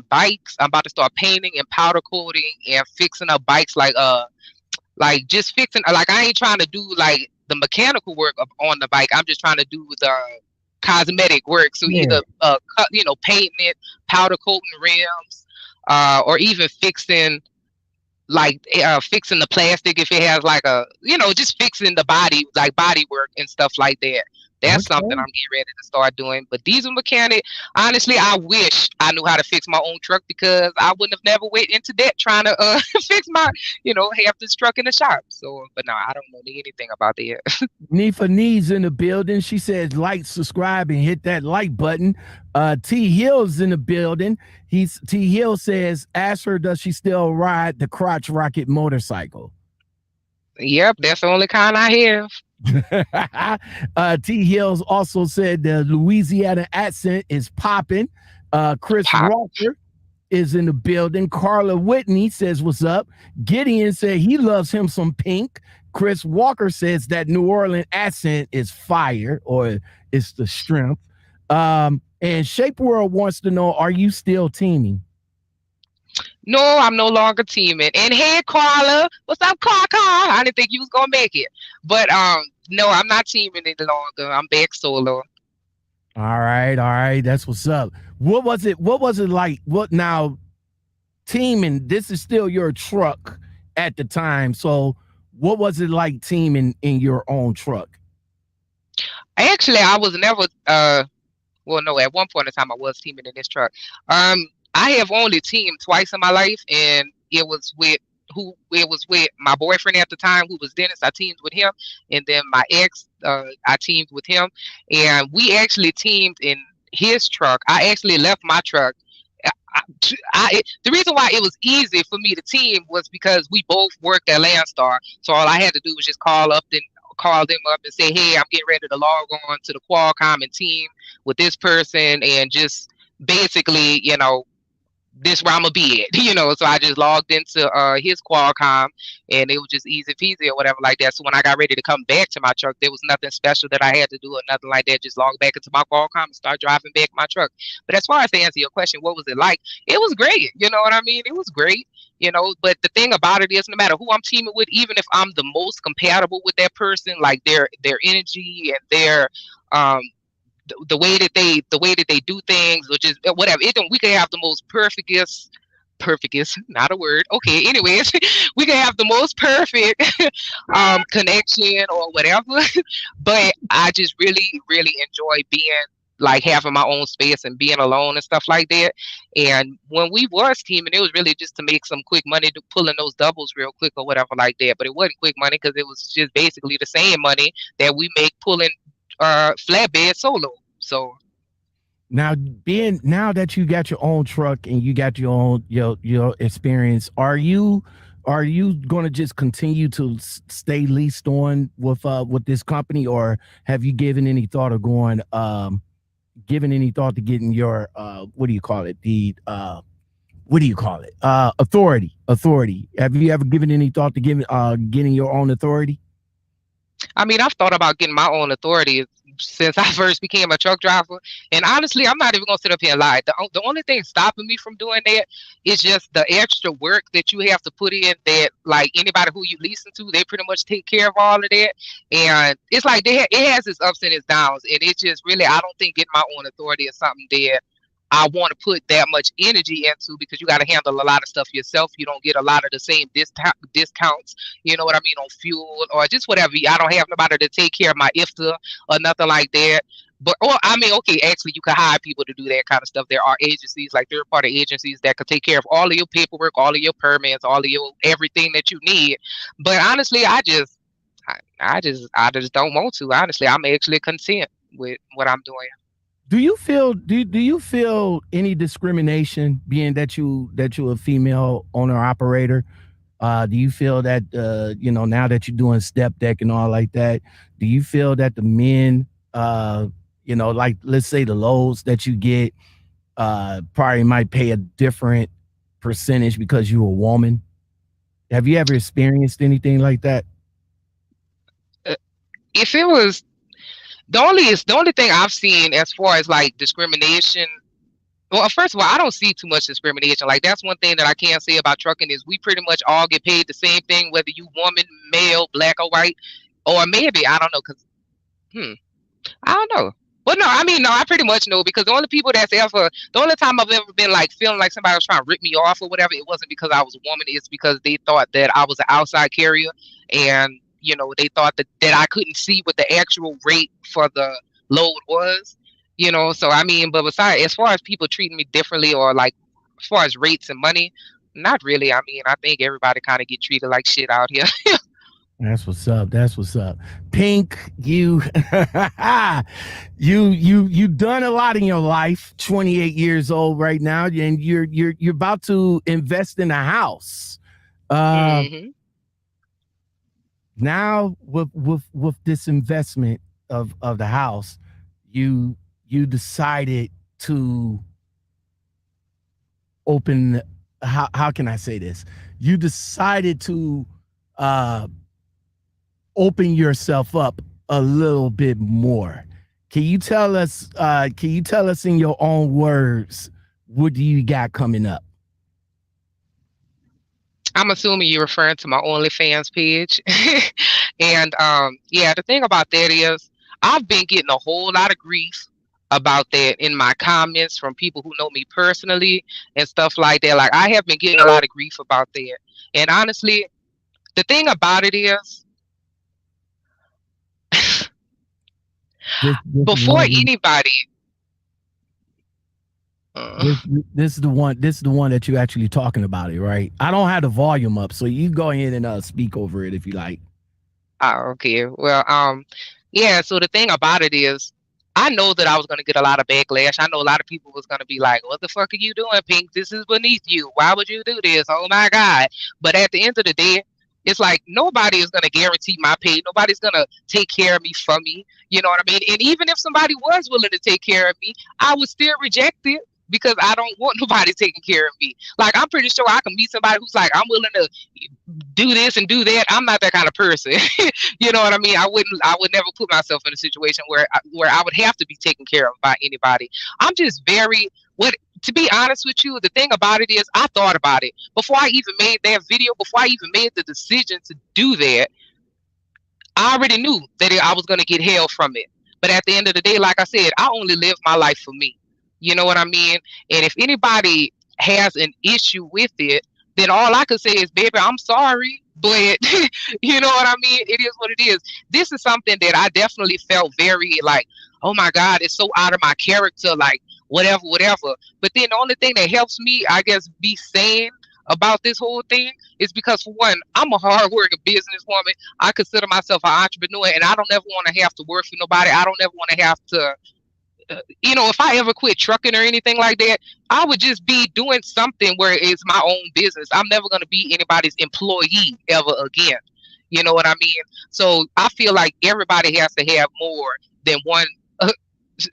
Speaker 2: bikes. I'm about to start painting and powder coating and fixing up bikes like just fixing, like I ain't trying to do like the mechanical work on the bike. I'm just trying to do the cosmetic work. So either painting it, powder coating rims, or even fixing the plastic if it has like just fixing the body, like body work and stuff like that. That's something I'm getting ready to start doing. But diesel mechanic, honestly, I wish I knew how to fix my own truck because I wouldn't have never went into debt trying to fix my, have this truck in the shop. So, but no, I don't know anything about that.
Speaker 1: Nifa Needs in the building. She says, like, subscribe, and hit that like button. T Hill's in the building. T Hill says, ask her, does she still ride the crotch rocket motorcycle?
Speaker 2: Yep, that's the only kind I have.
Speaker 1: T Hills also said the Louisiana accent is popping. Chris Walker is in the building. Carla Whitney says, what's up? Gideon said he loves him some Pink. Chris Walker says that New Orleans accent is fire, or it's the strength. And Shape World wants to know, are you still teaming?
Speaker 2: No, I'm no longer teaming. And hey, Carla, what's up, Carla? I didn't think you was gonna make it, but no, I'm not teaming any longer. I'm back solo.
Speaker 1: All right. That's what's up. What was it? What was it like? What now? Teaming. This is still your truck at the time. So, what was it like teaming in your own truck?
Speaker 2: Actually, I was never well, no, at one point in time I was teaming in this truck. I have only teamed twice in my life, and it was with my boyfriend at the time, who was Dennis. I teamed with him, and then my ex, I teamed with him, and we actually teamed in his truck. I actually left my truck. The reason why it was easy for me to team was because we both worked at Landstar, so all I had to do was just call them up and say, hey, I'm getting ready to log on to the Qualcomm and team with this person, and just basically, this where I'm gonna be at, So I just logged into his Qualcomm, and it was just easy peasy or whatever like that. So when I got ready to come back to my truck, there was nothing special that I had to do or nothing like that. Just log back into my Qualcomm and start driving back my truck. But as far as to answer your question, what was it like? It was great. You know what I mean? It was great. But the thing about it is, no matter who I'm teaming with, even if I'm the most compatible with that person, like their energy and their the way that they do things, or just whatever, we can have the most perfectest, not a word, okay, anyways, we can have the most perfect connection or whatever, but I just really enjoy being like having my own space and being alone and stuff like that. And when we was teaming, it was really just to make some quick money, to pulling those doubles real quick or whatever like that. But it wasn't quick money, because it was just basically the same money that we make pulling flatbed solo. So
Speaker 1: now that you got your own truck and you got your own your experience, are you going to just continue to stay leased on with this company, or have you given any thought of getting your what do you call it, authority? Have you ever given any thought to getting your own authority?
Speaker 2: I mean, I've thought about getting my own authority since I first became a truck driver. And honestly, I'm not even going to sit up here and lie. The only thing stopping me from doing that is just the extra work that you have to put in, that like anybody who you leasing to, they pretty much take care of all of that. And it's like it has its ups and its downs. And it's just really, I don't think getting my own authority is something that I want to put that much energy into, because you got to handle a lot of stuff yourself. You don't get a lot of the same discounts, you know what I mean, on fuel or just whatever. I don't have nobody to take care of my IFTA or nothing like that. But, I mean, okay, actually, you can hire people to do that kind of stuff. There are agencies, like third-party agencies, that could take care of all of your paperwork, all of your permits, all of your everything that you need. But honestly, I just don't want to. Honestly, I'm actually content with what I'm doing.
Speaker 1: Do you feel any discrimination, being that you're a female owner operator? Do you feel that now that you're doing step deck and all like that, do you feel that the men, like let's say the loads that you get, probably might pay a different percentage because you're a woman? Have you ever experienced anything like that?
Speaker 2: If it was the only thing I've seen as far as like discrimination. Well, first of all, I don't see too much discrimination. Like, that's one thing that I can say about trucking, is we pretty much all get paid the same thing, whether you woman, male, black or white, or maybe, I don't know, because I don't know. But no, I mean, no, I pretty much know, because the only time I've ever been like feeling like somebody was trying to rip me off or whatever, it wasn't because I was a woman. It's because they thought that I was an outside carrier, and they thought that I couldn't see what the actual rate for the load was. So I mean, but besides, as far as people treating me differently, or like as far as rates and money, not really. I mean, I think everybody kind of get treated like shit out here.
Speaker 1: That's what's up. Pink, you you done a lot in your life. 28 years old right now, and you're about to invest in a house. Now with this investment of the house, you decided to open, how can I say this? You decided to open yourself up a little bit more. Can you tell us in your own words, what do you got coming up?
Speaker 2: I'm assuming you're referring to my OnlyFans page. And yeah, the thing about that is I've been getting a whole lot of grief about that in my comments from people who know me personally and stuff like that. Like I have been getting a lot of grief about that. And honestly, the thing about it is
Speaker 1: This is
Speaker 2: before
Speaker 1: one.
Speaker 2: anybody
Speaker 1: This is the one. This is the one that you actually talking about it, right? I don't have the volume up, so you go ahead and speak over it if you like.
Speaker 2: Oh, okay. Well, yeah, so the thing about it is I know that I was gonna get a lot of backlash. I know a lot of people was gonna be like, what the fuck are you doing, Pink? This is beneath you. Why would you do this? Oh my God. But at the end of the day, it's like nobody is gonna guarantee my pay. Nobody's gonna take care of me for me. You know what I mean? And even if somebody was willing to take care of me, I would still reject it because I don't want nobody taking care of me. Like I'm pretty sure I can meet somebody who's like, I'm willing to do this and do that. I'm not that kind of person. You know what I mean? I would never put myself in a situation where I would have to be taken care of by anybody. I'm just to be honest with you, the thing about it is I thought about it before I even made that video, before I even made the decision to do that. I already knew that I was going to get hell from it. But at the end of the day, like I said, I only live my life for me. You know what I mean? And if anybody has an issue with it, then all I could say is, baby, I'm sorry. But you know what I mean? It is what it is. This is something that I definitely felt very like, oh my God, it's so out of my character, like whatever. But then the only thing that helps me, I guess, be sane about this whole thing is because, for one, I'm a hardworking businesswoman. I consider myself an entrepreneur, and I don't ever want to have to work for nobody. I don't ever want to have to if I ever quit trucking or anything like that, I would just be doing something where it's my own business. I'm never going to be anybody's employee ever again. You know what I mean? So I feel like everybody has to have more than one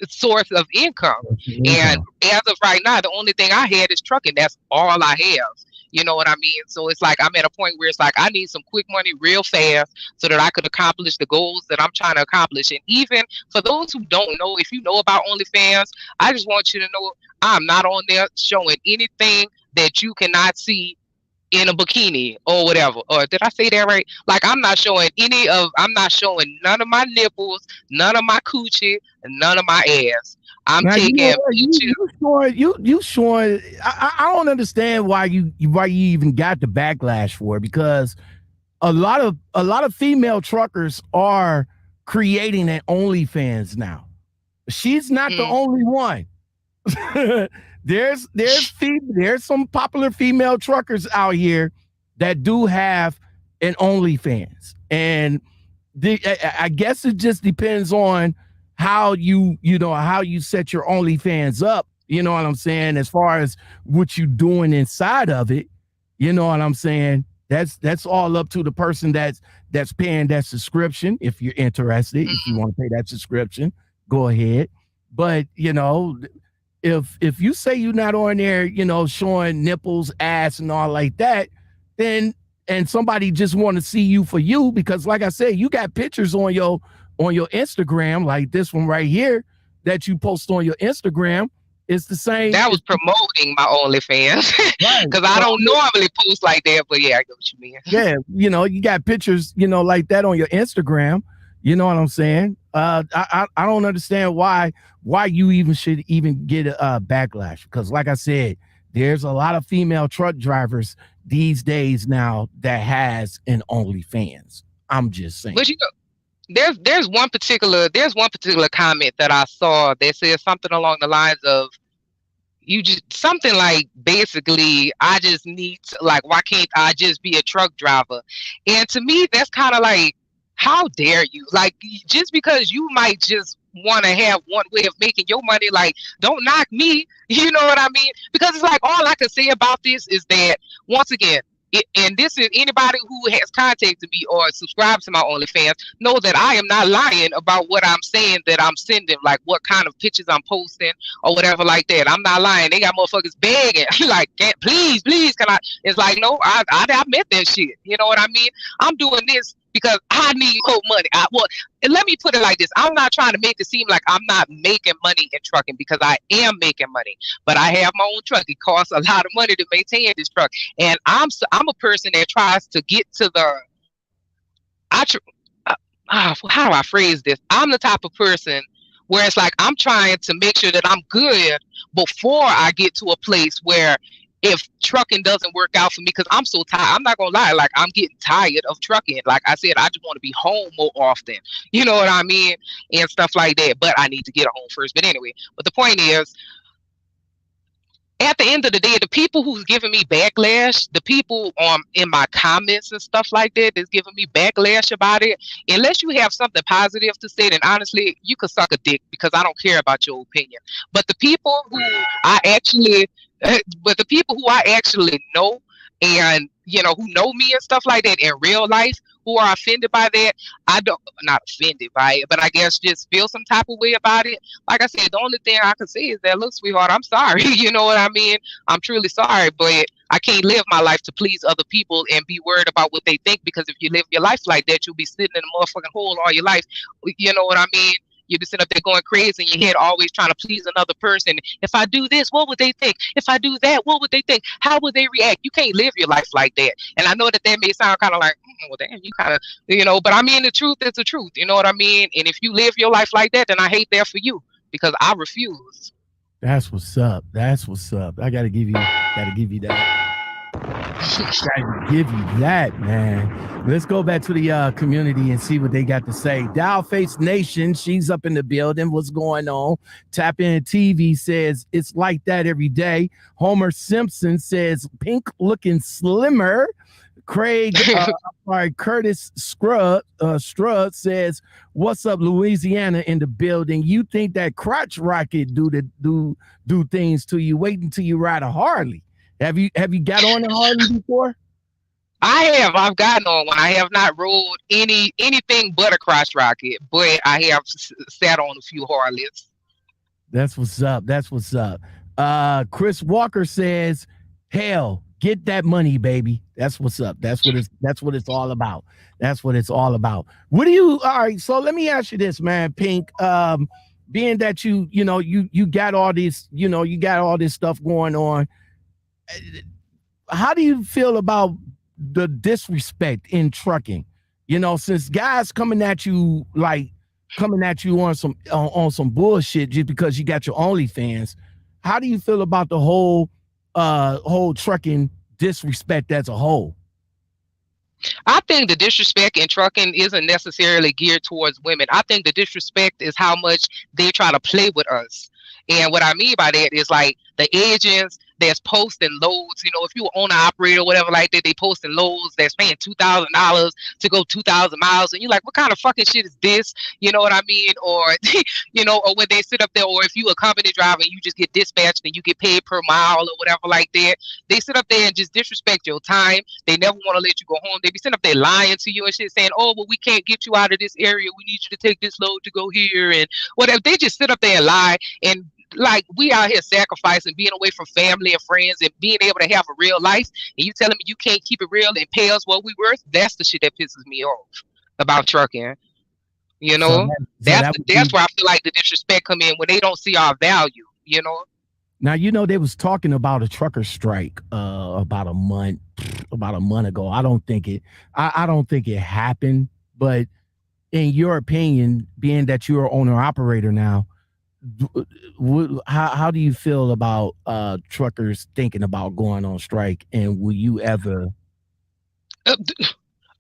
Speaker 2: source of income. And as of right now, the only thing I had is trucking. That's all I have. You know what I mean? So it's like I'm at a point where it's like I need some quick money real fast so that I could accomplish the goals that I'm trying to accomplish. And even for those who don't know, if you know about OnlyFans, I just want you to know I'm not on there showing anything that you cannot see in a bikini or whatever. Or did I say that right? Like I'm not showing none of my nipples, none of my coochie, and none of my ass. I'm
Speaker 1: now,
Speaker 2: taking
Speaker 1: you showing. I don't understand why you even got the backlash for it, because a lot of female truckers are creating an OnlyFans now. She's not the only one. There's some popular female truckers out here that do have an OnlyFans, and I guess it just depends on how you set your OnlyFans up. You know what I'm saying? As far as what you doing inside of it, you know what I'm saying? That's all up to the person that's paying that subscription. If you're interested, if you want to pay that subscription, go ahead. But if you say you're not on there, showing nipples, ass, and all like that, then and somebody just want to see you for you, because like I said, you got pictures on your Instagram, like this one right here that you post on your Instagram. It's the same.
Speaker 2: That was promoting my OnlyFans because I don't normally post like that, but yeah, I get what you mean.
Speaker 1: Yeah, you got pictures, like that on your Instagram. You know what I'm saying? I don't understand why you even should even get a backlash, because like I said, there's a lot of female truck drivers these days now that has an OnlyFans. I'm just saying.
Speaker 2: But there's one particular comment that I saw that says something along the lines of something like, basically, I just need to, like, why can't I just be a truck driver? And to me, that's kind of like, how dare you? Like, just because you might just want to have one way of making your money, like, don't knock me. You know what I mean? Because it's like, all I can say about this is that, once again, and this is anybody who has contacted me or subscribed to my OnlyFans know that I am not lying about what I'm saying that I'm sending, like what kind of pictures I'm posting or whatever like that. I'm not lying. They got motherfuckers begging, like, please, can I? It's like, no, I meant that shit. You know what I mean? I'm doing this because I need more money. And let me put it like this. I'm not trying to make it seem like I'm not making money in trucking, because I am making money, but I have my own truck. It costs a lot of money to maintain this truck. And I'm a person that tries to get to the, how do I phrase this? I'm the type of person where it's like I'm trying to make sure that I'm good before I get to a place where if trucking doesn't work out for me, because I'm so tired. I'm not gonna lie, like I'm getting tired of trucking. Like I said, I just want to be home more often. You know what I mean? And stuff like that. But I need to get home first. But anyway, but the point is, at the end of the day, the people who's giving me backlash, the people in my comments and stuff like that that's giving me backlash about it, unless you have something positive to say, then honestly, you could suck a dick, because I don't care about your opinion. But the people who I actually know, and who know me and stuff like that in real life, who are offended by that, not offended by it, but I guess just feel some type of way about it. Like I said, the only thing I can say is that, look, sweetheart, I'm sorry. You know what I mean? I'm truly sorry, but I can't live my life to please other people and be worried about what they think, because if you live your life like that, you'll be sitting in a motherfucking hole all your life. You know what I mean? You'll be sitting up there going crazy in your head, always trying to please another person. If I do this, what would they think? If I do that, what would they think? How would they react? You can't live your life like that. And I know that may sound kind of like, well, damn, you kind of, but I mean, the truth is the truth. You know what I mean? And if you live your life like that, then I hate that for you, because I refuse.
Speaker 1: That's what's up. That's what's up. I gotta give you that. Gotta give you that, man. Let's go back to the community and see what they got to say. Downface Nation, she's up in the building. What's going on? Tap In TV says it's like that every day. Homer Simpson says pink looking slimmer. Craig, Curtis Strud says, "What's up, Louisiana in the building? You think that crotch rocket do things to you? Wait until you ride a Harley. Have you got on a Harley before?"
Speaker 2: I have. I've gotten on one. I have not rode anything but a crotch rocket, but I have sat on a few Harleys.
Speaker 1: That's what's up. That's what's up. Chris Walker says, "Hell, get that money, baby." That's what's up. That's what it's all about. That's what it's all about. All right, so let me ask you this, man, Pink. Being that you got all this, you got all this stuff going on, how do you feel about the disrespect in trucking? Since guys coming at you on some bullshit just because you got your OnlyFans, how do you feel about the whole trucking disrespect as a whole?
Speaker 2: I think the disrespect in trucking isn't necessarily geared towards women. I think the disrespect is how much they try to play with us. And what I mean by that is like the agents that's posting loads, if you own an operator or whatever like that, they posting loads that's paying $2,000 to go 2,000 miles. And you're like, what kind of fucking shit is this? You know what I mean? Or, or when they sit up there, or if you a company driver and you just get dispatched and you get paid per mile or whatever like that, they sit up there and just disrespect your time. They never want to let you go home. They be sitting up there lying to you and shit, saying, oh, well, we can't get you out of this area. We need you to take this load to go here and whatever. They just sit up there and lie. And like, we out here sacrificing, being away from family and friends and being able to have a real life, and you telling me you can't keep it real and pay us what we worth? That's the shit that pisses me off about trucking. That's where I feel like the disrespect come in, when they don't see our value.
Speaker 1: Now, they was talking about a trucker strike about a month ago. I don't think it happened, but in your opinion, being that you're an owner operator now, how do you feel about truckers thinking about going on strike, and will you ever?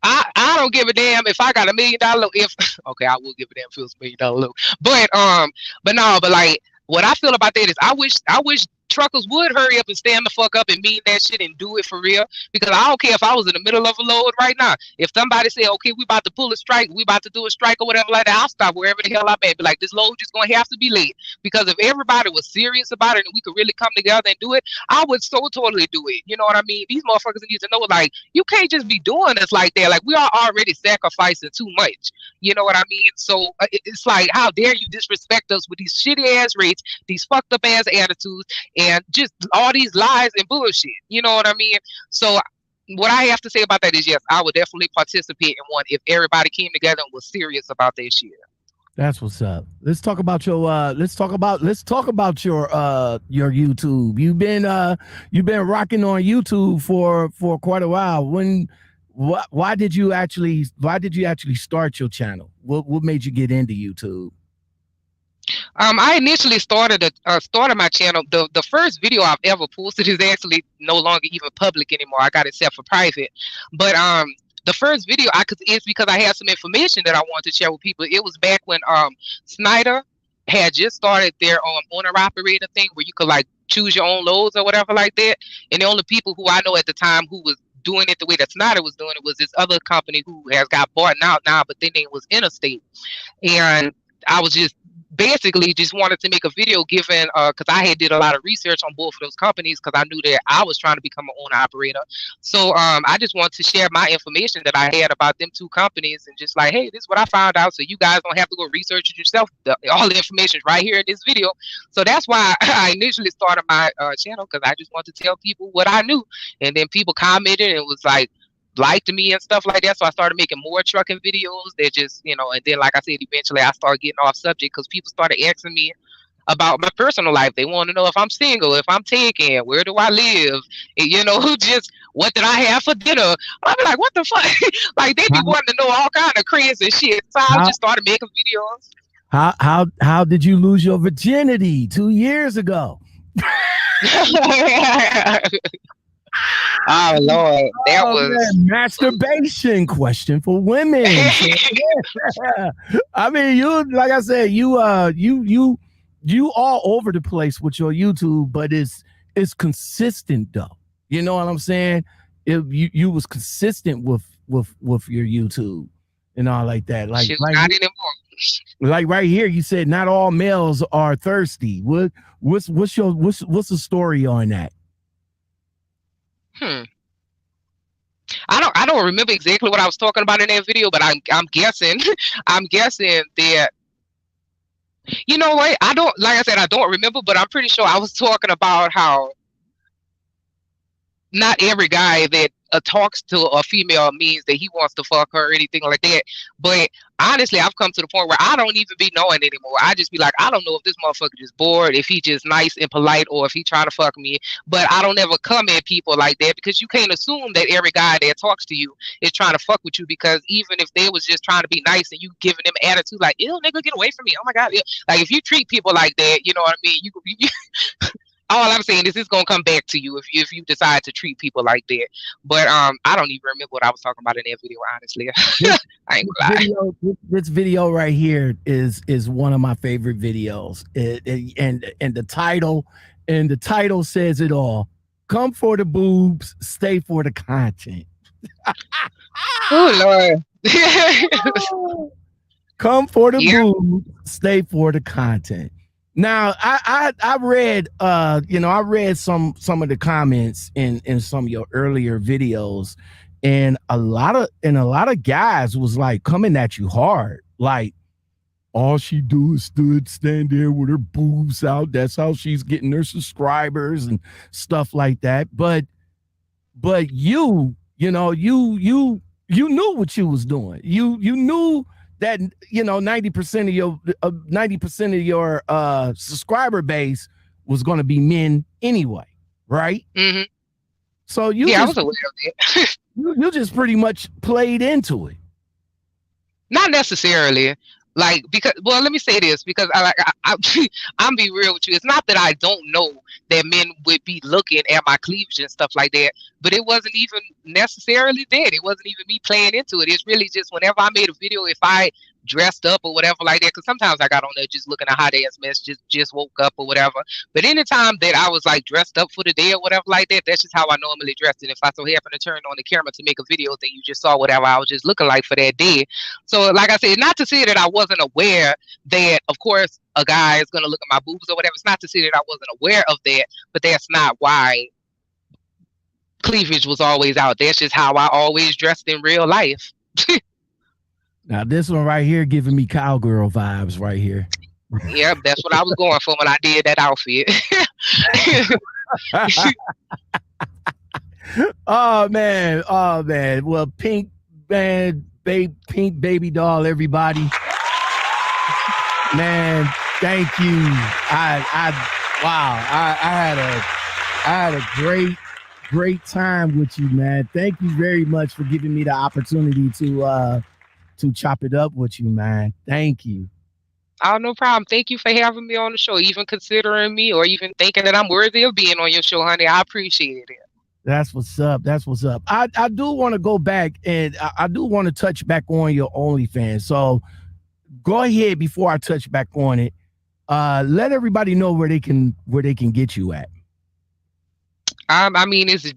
Speaker 2: I don't give a damn if I got $1 million. I will give a damn if it was $1 million load. But like, what I feel about that is I wish truckers would hurry up and stand the fuck up and mean that shit and do it for real. Because I don't care if I was in the middle of a load right now. If somebody say, okay, we about to pull a strike, we about to do a strike or whatever like that, I'll stop wherever the hell I'm at. Be like, this load just gonna have to be late. Because if everybody was serious about it and we could really come together and do it, I would so totally do it. You know what I mean? These motherfuckers need to know, like, you can't just be doing us like that. Like, we are already sacrificing too much. You know what I mean? So it's like, how dare you disrespect us with these shitty ass rates, these fucked up ass attitudes, and just all these lies and bullshit. You know what I mean? So what I have to say about that is yes, I would definitely participate in one if everybody came together and was serious about their shit.
Speaker 1: That's what's up. Let's talk about your let's talk about your YouTube. You've been rocking on YouTube for quite a while. Why did you actually start your channel? What made you get into YouTube?
Speaker 2: I initially started my channel. The first video I've ever posted is actually no longer even public anymore. I got it set for private. But the first video it's because I had some information that I wanted to share with people. It was back when Snyder had just started their owner operator thing where you could like choose your own loads or whatever like that. And the only people who I know at the time who was doing it the way that Snyder was doing it was this other company who has got bought out now, but their name was Interstate. And I was just basically just wanted to make a video given because I had did a lot of research on both of those companies because I knew that I was trying to become an owner operator. So I just wanted to share my information that I had about them two companies and just like, hey, this is what I found out, so you guys don't have to go research it yourself. All the information is right here in this video. So that's why I initially started my channel, because I just wanted to tell people what I knew. And then people commented and it was like, liked me and stuff like that, so I started making more trucking videos that just, and then like I said, eventually I started getting off subject because people started asking me about my personal life. They want to know if I'm single, if I'm taken, where do I live, and, just what did I have for dinner. I'll be like, what the fuck? Like they be wanting to know all kind of crazy shit, so I just started making videos.
Speaker 1: How did you lose your virginity 2 years ago?
Speaker 2: Oh Lord, that was
Speaker 1: masturbation question for women. I mean, you, like I said, you all over the place with your YouTube, but it's consistent though. You know what I'm saying? You was consistent with your YouTube and all like that. Like
Speaker 2: not anymore.
Speaker 1: Like right here, you said not all males are thirsty. What's the story on that?
Speaker 2: I don't remember exactly what I was talking about in that video, but I'm guessing that, you know what, I don't remember, but I'm pretty sure I was talking about how not every guy that talks to a female means that he wants to fuck her or anything like that. But honestly, I've come to the point where I don't even be knowing anymore. I just be like, I don't know if this motherfucker just bored, if he just nice and polite, or if he trying to fuck me. But I don't ever come at people like that, because you can't assume that every guy that talks to you is trying to fuck with you, because even if they was just trying to be nice and you giving them attitude like, ew, nigga, get away from me, oh my god, ew. Like if you treat people like that, you know what I mean, you all I'm saying is it's gonna come back to you if you decide to treat people like that. But I don't even remember what I was talking about in that video, honestly. I ain't gonna lie.
Speaker 1: This video right here is one of my favorite videos. And the title says it all. Come for the boobs, stay for the content.
Speaker 2: Oh Lord.
Speaker 1: Come for the boobs, stay for the content. Now, I read I read some of the comments in some of your earlier videos, and a lot of guys was like coming at you hard, like all she do is stand there with her boobs out. That's how she's getting her subscribers and stuff like that. But you knew what you was doing. You knew that 90% of your subscriber base was going to be men anyway, right?
Speaker 2: Mm-hmm.
Speaker 1: So I was aware of it. you just pretty much played into it.
Speaker 2: Not necessarily. Like, because, well, let me say this, because I'm be real with you. It's not that I don't know that men would be looking at my cleavage and stuff like that, but it wasn't even necessarily that. It wasn't even me playing into it. It's really just whenever I made a video, if I dressed up or whatever like that, because sometimes I got on there just looking a hot ass mess, just woke up or whatever. But anytime that I was like dressed up for the day or whatever like that, that's just how I normally dressed. And if I so happen to turn on the camera to make a video, then you just saw whatever I was just looking like for that day. So like I said, not to say that I wasn't aware that, of course, a guy is going to look at my boobs or whatever. It's not to say that I wasn't aware of that, but that's not why cleavage was always out. That's just how I always dressed in real life.
Speaker 1: Now this one right here giving me cowgirl vibes right here.
Speaker 2: Yeah, that's what I was going for when I did that outfit.
Speaker 1: Oh man. Well, pink pink baby doll, everybody. Man, thank you. I had a great time with you, man. Thank you very much for giving me the opportunity to chop it up with you, man. Thank you.
Speaker 2: Oh, no problem. Thank you for having me on the show, even considering me or even thinking that I'm worthy of being on your show, honey. I appreciate it.
Speaker 1: That's what's up. I do want to go back and I do want to touch back on your OnlyFans. So go ahead before I touch back on it. Let everybody know where they can get you at.
Speaker 2: I mean, it's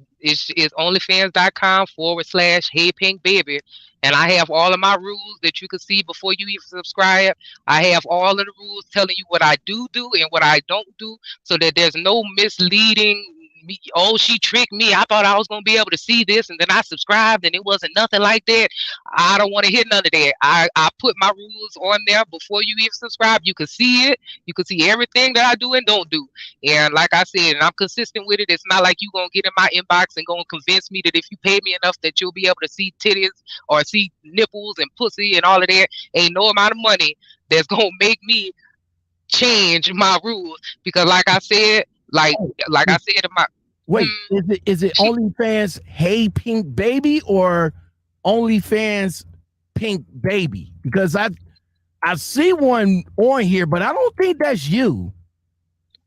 Speaker 2: onlyfans.com/heypinkbaby. And I have all of my rules that you can see before you even subscribe. I have all of the rules telling you what I do and what I don't do, so that there's no misleading. Oh, she tricked me. I thought I was going to be able to see this, and then I subscribed, and it wasn't nothing like that. I don't want to hear none of that. I put my rules on there before you even subscribe. You can see it. You can see everything that I do and don't do. And like I said, and I'm consistent with it. It's not like you going to get in my inbox and going to convince me that if you pay me enough that you'll be able to see titties or see nipples and pussy and all of that. Ain't no amount of money that's going to make me change my rules. Because like I said, like I said in my
Speaker 1: wait, is it OnlyFans Hey Pink Baby or OnlyFans Pink Baby? Because I see one on here, but I don't think that's you.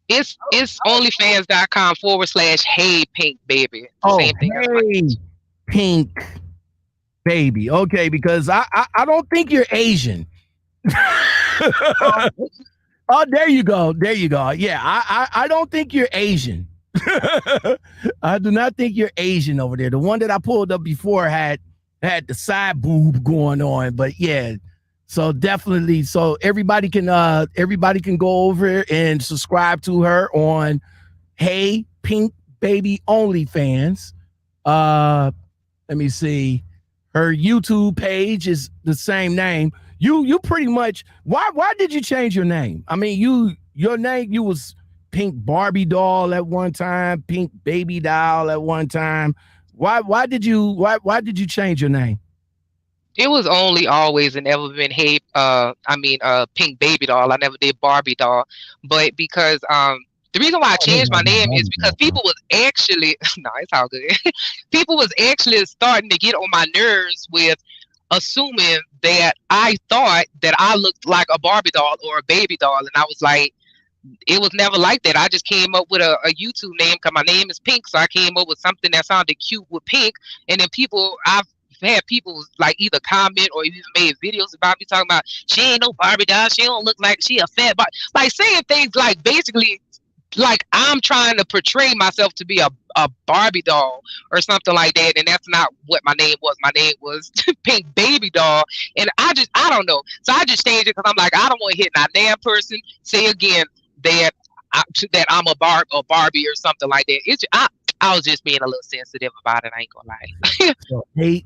Speaker 2: It's onlyfans.com/heypinkbaby.
Speaker 1: Oh, Same thing. Hey Pink Baby. Okay, because I don't think you're Asian. Oh, there you go. Yeah, I don't think you're Asian. I do not think you're Asian over there. The one that I pulled up before had the side boob going on, but yeah. So definitely, so everybody can go over and subscribe to her on Hey Pink Baby OnlyFans. Let me see. Her YouTube page is the same name. You pretty much why did you change your name? I mean, your name, you was Pink Barbie doll at one time, Pink Baby doll at one time. Why did you change your name?
Speaker 2: It was only always and never been Pink Baby doll. I never did Barbie doll, but because the reason why I changed my name is because people was actually no, it's all good. People was actually starting to get on my nerves with assuming that I thought that I looked like a Barbie doll or a baby doll, and I was like, it was never like that. I just came up with a YouTube name because my name is Pink, so I came up with something that sounded cute with pink, and then I've had people like either comment or even made videos about me talking about she ain't no Barbie doll, she don't look like she a fat Barbie, like saying things like basically like I'm trying to portray myself to be a Barbie doll or something like that, and that's not what my name was. My name was Pink Baby doll, and I don't know. So I just changed it because I'm like, I don't want to hit that damn person say again that I'm a Barbie or something like that. I was just being a little sensitive about it. I ain't gonna lie.
Speaker 1: So, hey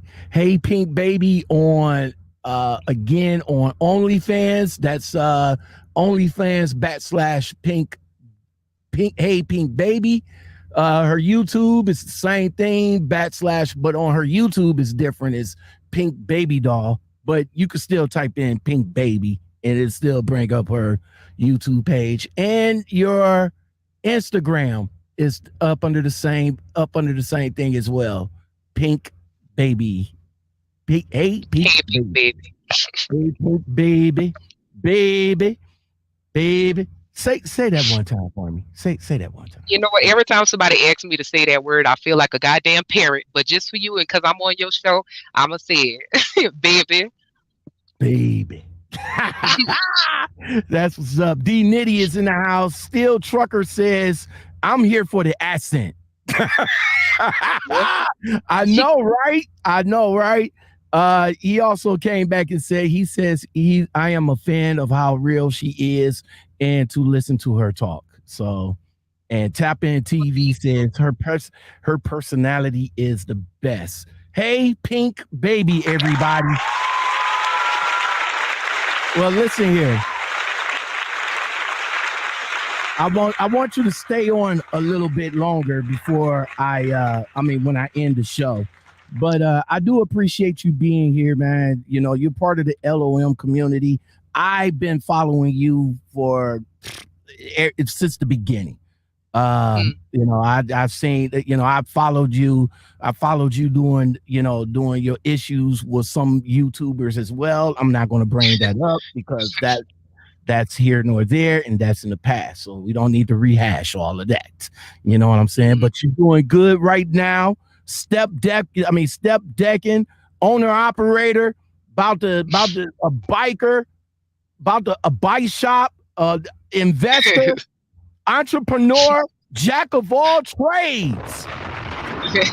Speaker 1: Pink Baby on again on OnlyFans. That's OnlyFans /Pink Hey Pink Baby. Her YouTube is the same thing / but on her YouTube is different. It's Pink Baby doll, but you can still type in Pink Baby and it still bring up her YouTube page, and your Instagram is up under the same thing as well. Pink Baby. Hey Pink Baby. Hey Pink Baby. Baby. Say that one time for me. Say that one time.
Speaker 2: You know what? Every time somebody asks me to say that word, I feel like a goddamn parrot. But just for you and because I'm on your show, I'ma say it. Baby.
Speaker 1: Baby. That's what's up. D Nitty is in the house. Steel Trucker says, I'm here for the accent. I know, right? He also came back and said, I am a fan of how real she is and to listen to her talk. So, and Tap In TV says her personality is the best. Hey, Pink Baby, everybody. Well, listen here. I want you to stay on a little bit longer before when I end the show. But I do appreciate you being here, man. You know, you're part of the L.O.M community. I've been following you for since the beginning. You know, I've seen, you know, I followed you doing your issues with some YouTubers as well. I'm not going to bring that up because that's here nor there, and that's in the past. So we don't need to rehash all of that. You know what I'm saying? But you're doing good right now. Step decking, owner operator, about a biker, a bike shop, investor, entrepreneur, jack of all trades.
Speaker 2: You're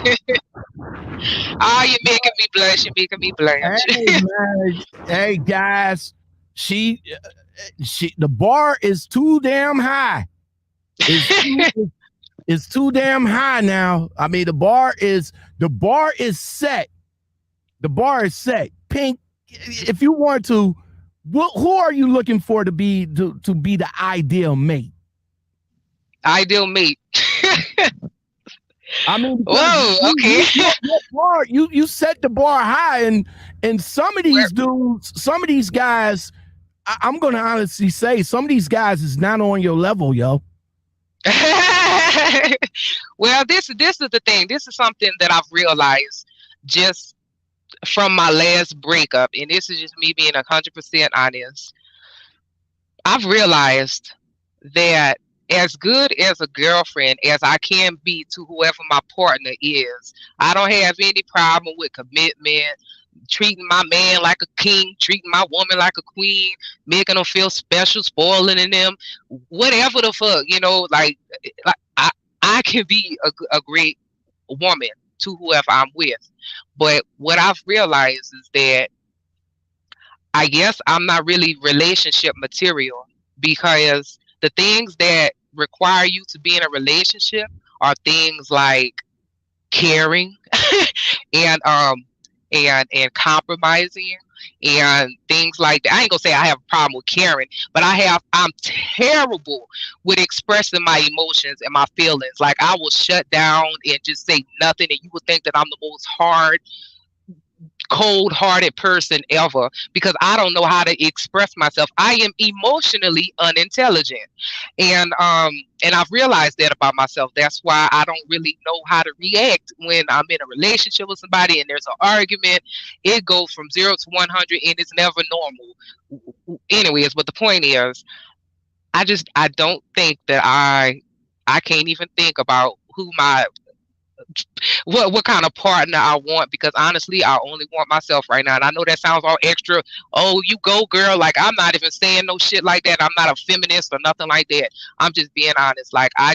Speaker 2: making me blush. You're making me blush.
Speaker 1: Hey, man. Hey guys, she the bar is too damn high. It's too damn high now. I mean, the bar is set. The bar is set. Pink, if you want to, who are you looking for to be the ideal mate?
Speaker 2: Ideal mate.
Speaker 1: I mean,
Speaker 2: whoa, okay.
Speaker 1: You set the bar high, and some of these dudes, some of these guys, I'm gonna honestly say, some of these guys is not on your level, yo.
Speaker 2: Well, this is the thing. This is something that I've realized just from my last breakup, and this is just me being 100% honest. I've realized that as good as a girlfriend as I can be to whoever my partner is, I don't have any problem with commitment, treating my man like a king, treating my woman like a queen, making them feel special, spoiling them, whatever the fuck, you know, like I can be a great woman to whoever I'm with. But what I've realized is that I guess I'm not really relationship material, because the things that require you to be in a relationship are things like caring and compromising and things like that. I ain't gonna say I have a problem with caring, but I'm terrible with expressing my emotions and my feelings. Like, I will shut down and just say nothing, and you would think that I'm the most cold-hearted person ever, because I don't know how to express myself. I am emotionally unintelligent, and I've realized that about myself. That's why I don't really know how to react when I'm in a relationship with somebody and there's an argument. It goes from 0 to 100 and it's never normal. Anyways, but the point is, I don't think that I can't even think about who what kind of partner I want, because honestly, I only want myself right now. And I know that sounds all extra. Oh, you go, girl. Like, I'm not even saying no shit like that. I'm not a feminist or nothing like that. I'm just being honest. Like, I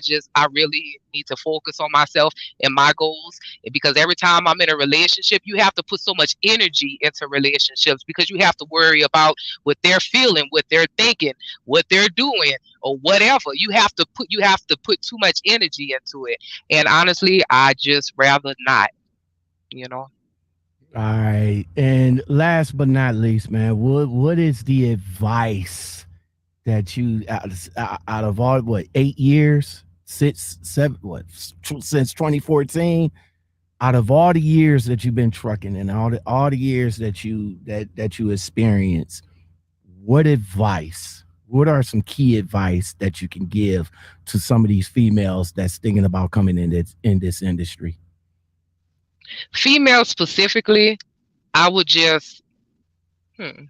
Speaker 2: really need to focus on myself and my goals, because every time I'm in a relationship, you have to put so much energy into relationships, because you have to worry about what they're feeling, what they're thinking, what they're doing, or whatever. You have to put too much energy into it. And honestly, I just rather not, you know.
Speaker 1: All right. And last but not least, man, what is the advice that you, out of all, 8 years, 6, 7, since 2014, out of all the years that you've been trucking and all the years that you experience, what are some key advice that you can give to some of these females that's thinking about coming in this industry?
Speaker 2: Females specifically, I would just say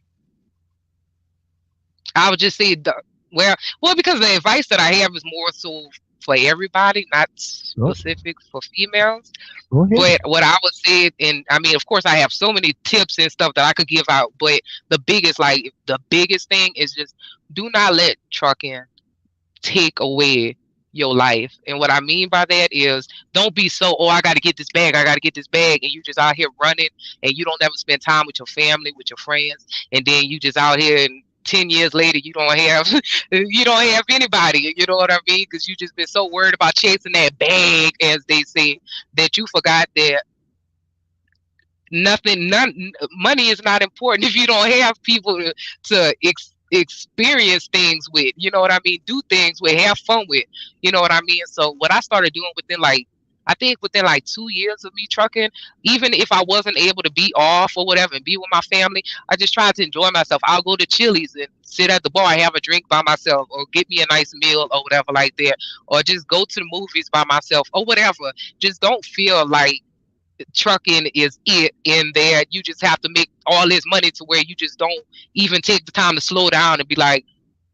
Speaker 2: because the advice that I have is more so for everybody, not specific for females. But what I would say, and I mean, of course, I have so many tips and stuff that I could give out, but the biggest thing is just do not let trucking take away your life. And what I mean by that is, don't be so, I got to get this bag, and you just out here running, and you don't ever spend time with your family, with your friends, and then you just out here, and 10 years later you don't have anybody, you know what I mean? Because you just been so worried about chasing that bag, as they say, that you forgot that money is not important if you don't have people to experience things with, you know what I mean? Do things with, have fun with, you know what I mean? So what I started doing within like 2 years of me trucking, even if I wasn't able to be off or whatever and be with my family, I just tried to enjoy myself. I'll go to Chili's and sit at the bar, have a drink by myself, or get me a nice meal or whatever like that, or just go to the movies by myself or whatever. Just don't feel like trucking is it in there. You just have to make all this money to where you just don't even take the time to slow down and be like,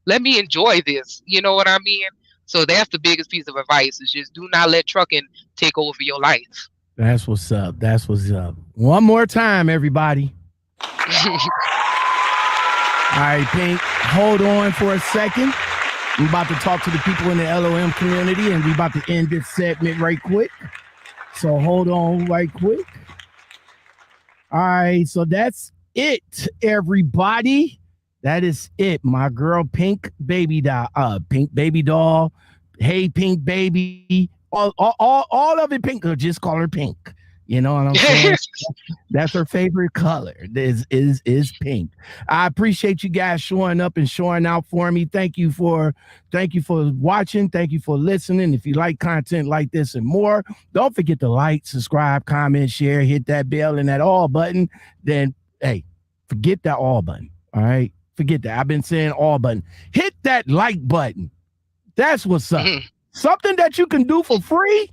Speaker 2: let me enjoy this. You know what I mean? So that's the biggest piece of advice, is just do not let trucking take over your life.
Speaker 1: That's what's up. That's what's up. One more time, everybody. All right, Pink, hold on for a second. We're about to talk to the people in the L.O.M community, and we're about to end this segment right quick. So hold on right quick. All right, so that's it, everybody. That is it. My girl, Pink Baby Doll. Hey, Pink Baby. All of it pink. Just call her Pink. You know what I'm saying? That's her favorite color. Is pink. I appreciate you guys showing up and showing out for me. Thank you for watching. Thank you for listening. If you like content like this and more, don't forget to like, subscribe, comment, share, hit that bell and that all button. Then, hey, forget that all button. All right? Forget that. I've been saying all button. Hit that like button. That's what's up. Something that you can do for free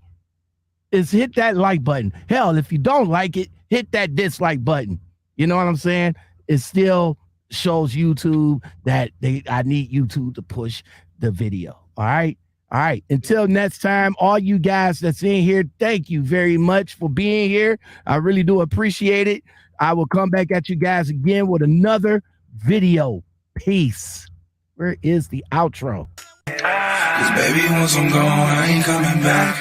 Speaker 1: is hit that like button. Hell, if you don't like it, hit that dislike button. You know what I'm saying? It still shows YouTube that I need YouTube to push the video. All right? All right. Until next time, all you guys that's in here, thank you very much for being here. I really do appreciate it. I will come back at you guys again with another video. Peace. Where is the outro?
Speaker 3: Cause baby, once I'm gone, I ain't coming back.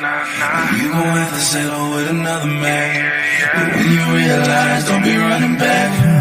Speaker 3: You gon' have to settle with another man. But when you realize, don't be running back.